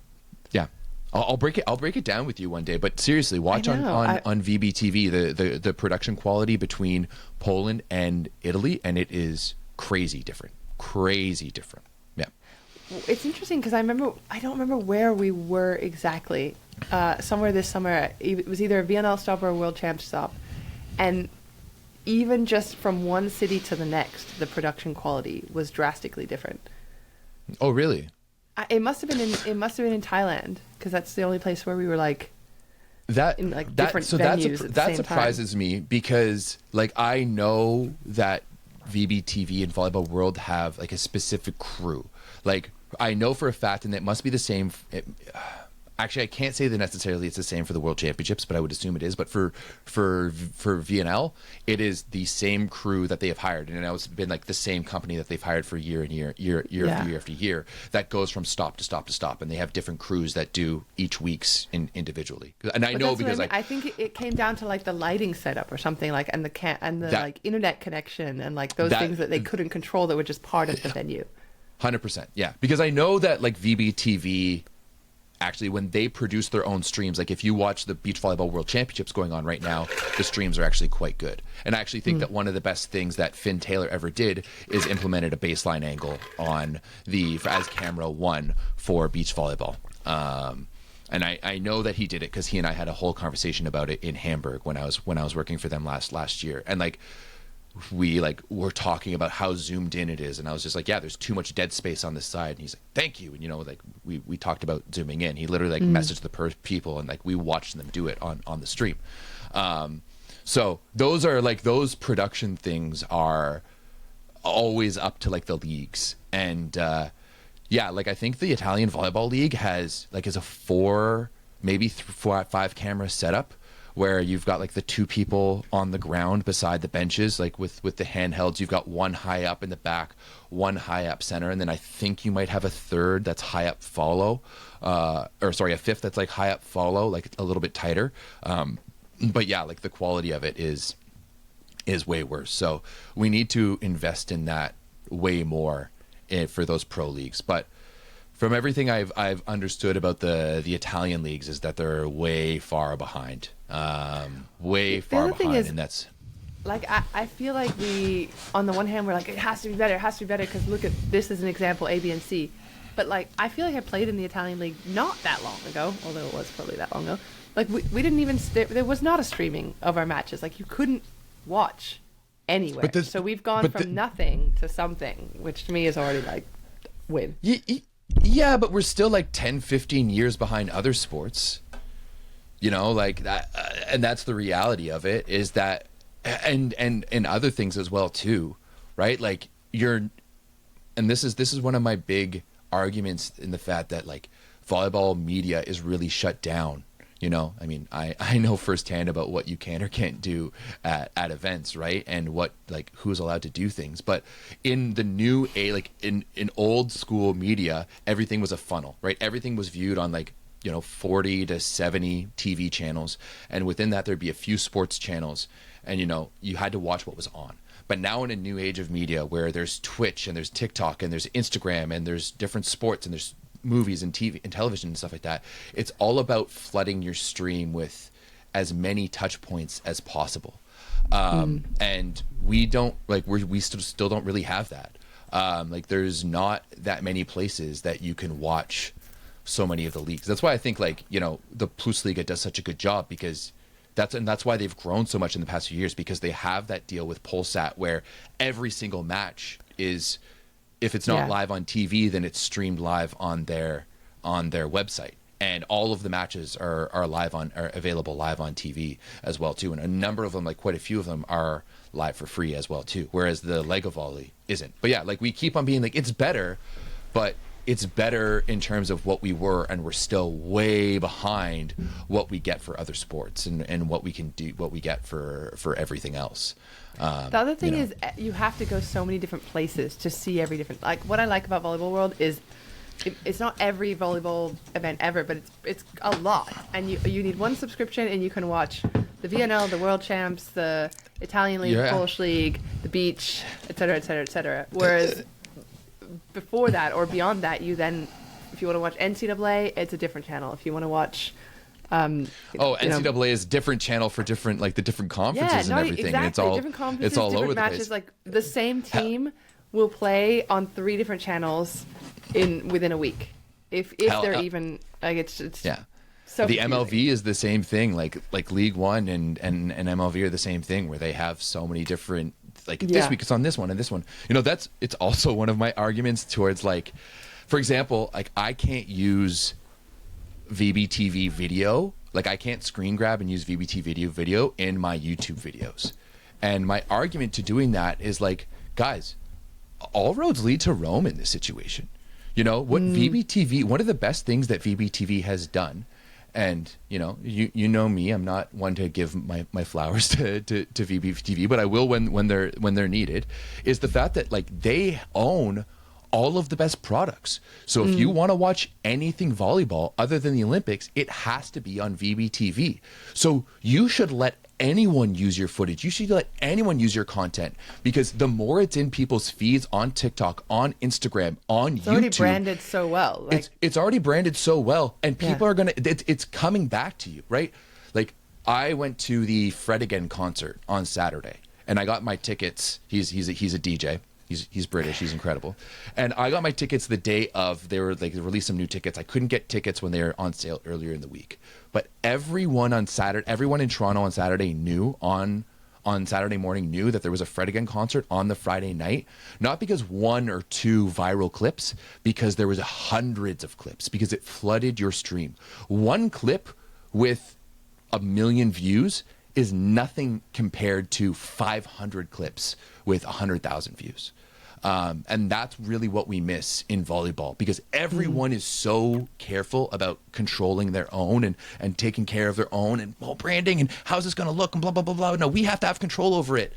yeah, I'll break it down with you one day. But seriously, watch on VBTV the production quality between Poland and Italy, and it is crazy different. Yeah. It's interesting because I don't remember where we were exactly. Somewhere this summer, it was either a VNL stop or a World Champs stop, and even just from one city to the next, the production quality was drastically different. Oh, really? It must have been in Thailand, because that's the only place where we were like in like different venues. That surprises me, because like I know that VBTV and Volleyball World have like a specific crew. Like, I know for a fact, and it must be the same. Actually, I can't say that necessarily it's the same for the World Championships, but I would assume it is. But for VNL, it is the same crew that they have hired, and it's been like the same company that they've hired for year after year that goes from stop to stop to stop, and they have different crews that do each week's individually. And I know because I think it came down to like the lighting setup or something, like, and the like internet connection and like those things that they couldn't control that were just part of the venue. 100%, yeah. Because I know that like VBTV, actually, when they produce their own streams, like if you watch the Beach Volleyball World Championships going on right now, the streams are actually quite good. And I actually think that one of the best things that Finn Taylor ever did is implemented a baseline angle on as camera 1 for beach volleyball. And I know that he did it because he and I had a whole conversation about it in Hamburg when I was working for them last year. And like, we like were talking about how zoomed in it is, and I was just like, yeah, there's too much dead space on this side, and he's like, thank you. And like we talked about zooming in. He literally like messaged the people, and like we watched them do it on the stream. So those production things are always up to like the leagues. And yeah, like I think the Italian Volleyball League is a 4, maybe 5 camera setup, where you've got like the 2 people on the ground beside the benches, like with the handhelds. You've got 1 high up in the back, 1 high up center, and then I think you might have a 3rd that's high up follow, a 5th that's like high up follow, like a little bit tighter. But yeah, like the quality of it is way worse. So we need to invest in that way more for those pro leagues. But from everything I've understood about the Italian leagues is that they're way far behind. And that's like I feel like we, on the one hand, we're like, it has to be better because look at this as an example, A, B, and C. But like, I feel like I played in the Italian league not that long ago, although it was probably that long ago. Like we didn't even there was not a streaming of our matches. Like you couldn't watch anywhere. So we've gone from nothing to something, which to me is already like win. Yeah, but we're still like 10, 15 years behind other sports. Like that, and that's the reality of it, is that, and other things as well too, right? Like and this is one of my big arguments in the fact that like volleyball media is really shut down. I mean, I know firsthand about what you can or can't do at events, right? And what, like, who's allowed to do things. But in the new in old school media, everything was a funnel, right? Everything was viewed on like 40 to 70 TV channels, and within that there'd be a few sports channels, and you had to watch what was on. But now in a new age of media where there's Twitch and there's TikTok and there's Instagram and there's different sports and there's movies and TV and television and stuff like that, it's all about flooding your stream with as many touch points as possible. And we don't we still don't really have that. There's not that many places that you can watch so many of the leagues. That's why I think the Plus Liga does such a good job, because that's why they've grown so much in the past few years, because they have that deal with Polsat where every single match is, if it's not live on TV, then it's streamed live on their website, and all of the matches are available live on TV as well too, and a number of them, quite a few of them, are live for free as well too, whereas the Lega Volley isn't. But yeah, we keep on being it's better, but it's better in terms of what we were, and we're still way behind what we get for other sports and what we can do, what we get for everything else. The other thing is you have to go so many different places to see every different, what I like about Volleyball World is it's not every volleyball event ever, but it's a lot, and you need one subscription and you can watch the VNL, the World Champs, the Italian League, Polish League, the Beach, etc., etc., etc. Whereas before that or beyond that, you then, if you want to watch NCAA, it's a different channel. If you want to watch NCAA is a different channel for different the different conferences and everything. Exactly. It's all different conferences, it's all different over the matches. place. The same team will play on 3 different channels within a week. If they're even it's so the confusing. MLV is the same thing. Like League One and MLV are the same thing, where they have so many different. This week it's on this one and this one. It's also one of my arguments towards for example, I can't use VBTV video. I can't screen grab and use VBT video in my YouTube videos. And my argument to doing that is guys, all roads lead to Rome in this situation. What VBTV, one of the best things that VBTV has done, and you know me, I'm not one to give my flowers to VBTV, but I will when they're needed, is the fact that they own all of the best products. So if you want to watch anything volleyball other than the Olympics, it has to be on VBTV. So you should let anyone use your footage. You should let anyone use your content, because the more it's in people's feeds on TikTok, on Instagram, on YouTube. It's already branded so well. It's already branded so well, and people are going to, it's coming back to you, right? I went to the Fred Again concert on Saturday, and I got my tickets. He's a DJ. He's British. He's incredible. And I got my tickets the day of. They released some new tickets. I couldn't get tickets when they were on sale earlier in the week. But everyone in Toronto on Saturday knew on Saturday morning knew that there was a Fred Again concert on the Friday night. Not because 1 or 2 viral clips, because there was hundreds of clips, because it flooded your stream. One clip with 1 million views is nothing compared to 500 clips with 100,000 views. And that's really what we miss in volleyball, because everyone is so careful about controlling their own and taking care of their own and branding and how's this going to look and blah, blah, blah, blah. No, we have to have control over it.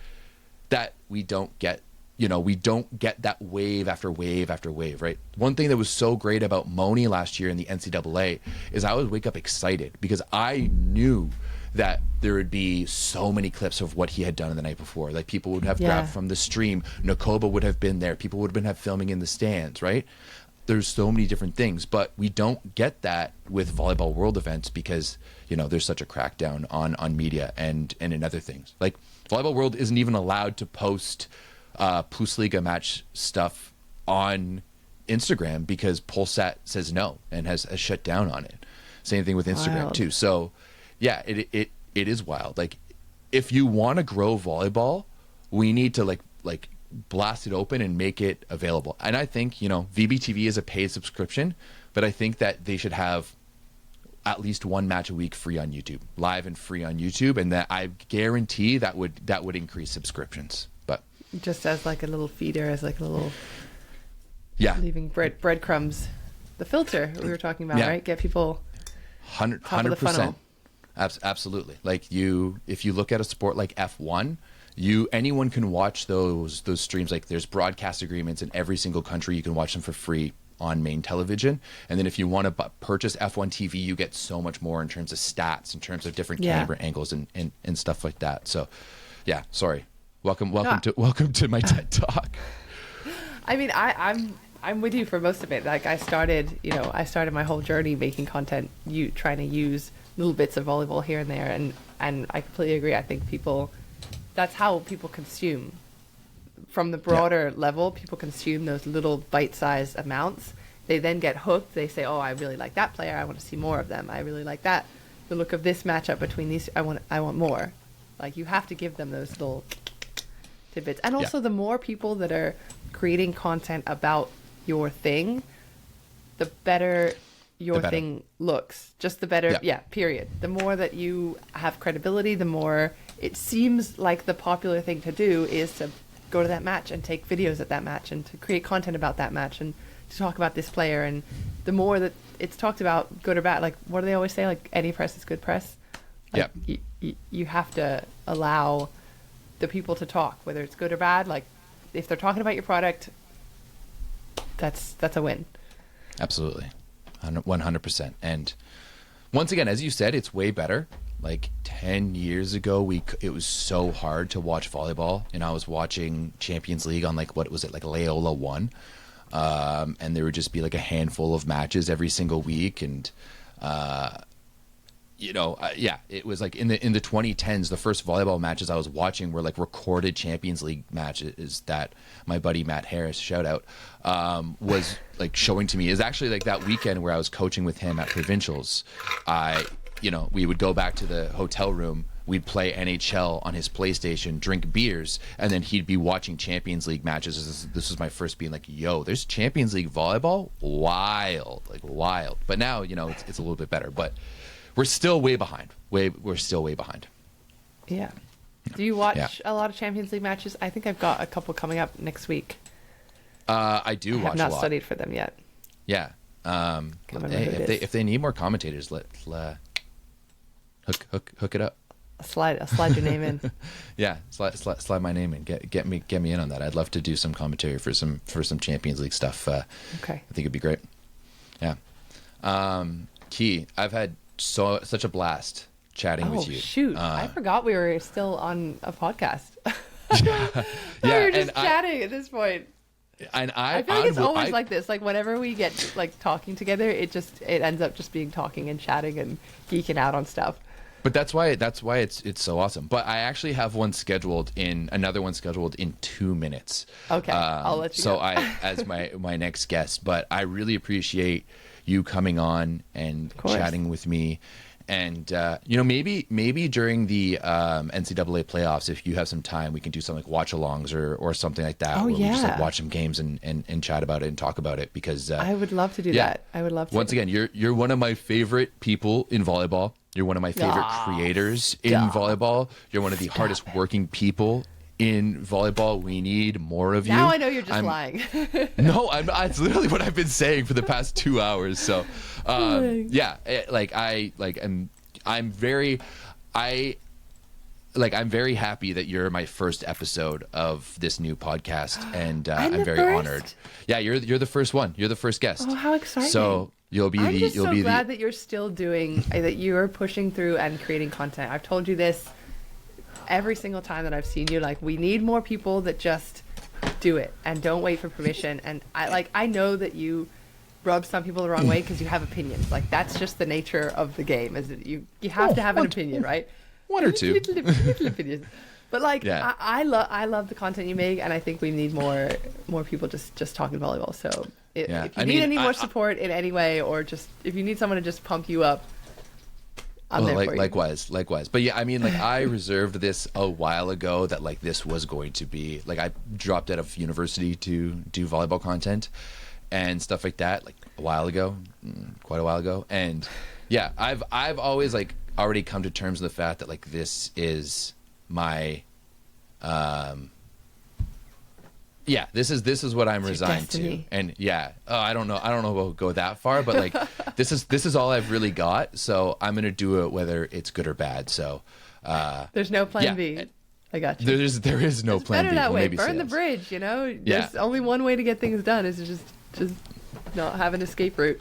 That we don't get, we don't get that wave after wave after wave, right? One thing that was so great about Moni last year in the NCAA is I would wake up excited because I knew that there would be so many clips of what he had done the night before. People would have grabbed from the stream. Nakoba would have been there. People would have filming in the stands, right? There's so many different things, but we don't get that with Volleyball World events because, there's such a crackdown on media and in other things. Volleyball World isn't even allowed to post Plus Liga match stuff on Instagram because Polsat says no and has shut down on it. Same thing with Instagram too. So yeah, it is wild. If you want to grow volleyball, we need to blast it open and make it available. And I think, VBTV is a paid subscription, but I think that they should have at least 1 match a week free on YouTube, live and free on YouTube, and that I guarantee that would increase subscriptions. But just as a little feeder, as a little leaving breadcrumbs, the filter we were talking about, right? Get people 100%. Absolutely. If you look at a sport like F1, anyone can watch those streams. There's broadcast agreements in every single country. You can watch them for free on main television. And then if you want to purchase F1 TV, you get so much more in terms of stats, in terms of different camera angles and stuff like that. So yeah, sorry. Welcome to my TED Talk. I mean, I'm with you for most of it. Like I started my whole journey making content, trying to use little bits of volleyball here and there, and I completely agree. I think that's how people consume. From the broader level, people consume those little bite-sized amounts. They then get hooked. They say, "Oh, I really like that player. I want to see more of them. I really like that. The look of this matchup between these. I want more." Like you have to give them those little tidbits. And also, the more people that are creating content about your thing, the better your thing looks. Just the better, period. The more that you have credibility, the more it seems like the popular thing to do is to go to that match and take videos at that match and to create content about that match and to talk about this player. And the more that it's talked about, good or bad, like what do they always say? Like any press is good press. Like, you have to allow the people to talk, whether it's good or bad. Like if they're talking about your product, that's a win. Absolutely. 100%. And once again, as you said, it's way better. Like 10 years ago, it was so hard to watch volleyball, and I was watching Champions League on like, what was it, like Leola 1, and there would just be like a handful of matches every single week, and it was like in the 2010s, the first volleyball matches I was watching were like recorded Champions League matches that my buddy Matt Harris, shout out, was like showing to me. Is actually like that weekend where I was coaching with him at provincials. We would go back to the hotel room, we'd play NHL on his PlayStation, drink beers, and then he'd be watching Champions League matches. This was my first being like, yo, there's Champions League volleyball? Wild. But now, it's a little bit better, but we're still way behind. We're still way behind. Yeah. Do you watch a lot of Champions League matches? I think I've got a couple coming up next week. I do watch a lot. I have not studied for them yet. Yeah. If they need more commentators, let hook it up. I'll slide your name in. Yeah, slide my name in. Get me in on that. I'd love to do some commentary for some Champions League stuff. Okay. I think it'd be great. Yeah. Key, I've had such a blast chatting with you. Shoot, I forgot we were still on a podcast. Yeah, we were just chatting at this point. And I feel like it's always like this. Like whenever we get like talking together, it ends up just being talking and chatting and geeking out on stuff. But that's why it's so awesome. But I actually have another one scheduled in 2 minutes. Okay, I'll let you go. As my next guest. But I really appreciate you coming on and chatting with me. And maybe during the NCAA playoffs, if you have some time, we can do some like watch-alongs or something like that. We just like watch some games and chat about it and talk about it, because I would love to do that. I would love to. Once again, you're one of my favorite people in volleyball. You're one of my favorite creators in volleyball. You're one of the hardest working people in volleyball. We need more of you. Now I know you're just lying. No, it's literally what I've been saying for the past 2 hours. So, I'm very happy that you're my first episode of this new podcast, and I'm very honored. Yeah, you're the first one. You're the first guest. Oh, how exciting! So I'm just so glad that you're still doing that. You're pushing through and creating content. I've told you this every single time that I've seen you. Like, we need more people that just do it and don't wait for permission. And I know that you rub some people the wrong way because you have opinions. Like, that's just the nature of the game. Is that you have to have an opinion, right? One or two little opinions. But I love the content you make, and I think we need more people just talking volleyball. So if you need any more support in any way, or just if you need someone to just pump you up, I'm there for you. Likewise. But yeah, I mean, like, I reserved this a while ago that like this was going to be like, I dropped out of university to do volleyball content and stuff like that, like quite a while ago. And yeah, I've always like already come to terms with the fact that like this is my this is what I'm resigned to. And I don't know if I'll go that far, but like this is all I've really got, so I'm gonna do it whether it's good or bad. So there's no plan B. I got you. There is no plan B. Better that way. Burn the bridge, There's only one way to get things done, is to just not have an escape route.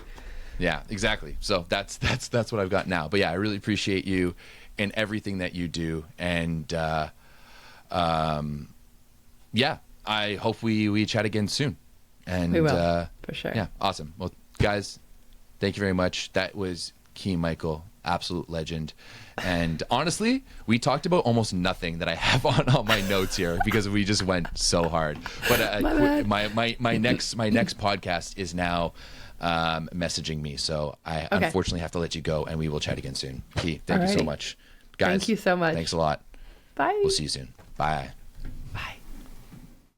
Yeah, exactly. So that's what I've got now. But yeah, I really appreciate you and everything that you do. And yeah, I hope we chat again soon. And we will, for sure. Yeah, awesome. Well, guys, thank you very much. That was Key Michael, absolute legend. And honestly, we talked about almost nothing that I have on all my notes here because we just went so hard. But my next podcast is now messaging me, so I unfortunately have to let you go, and we will chat again soon. Key, thank you so much, guys. Thank you so much. Thanks a lot. Bye. We'll see you soon. Bye.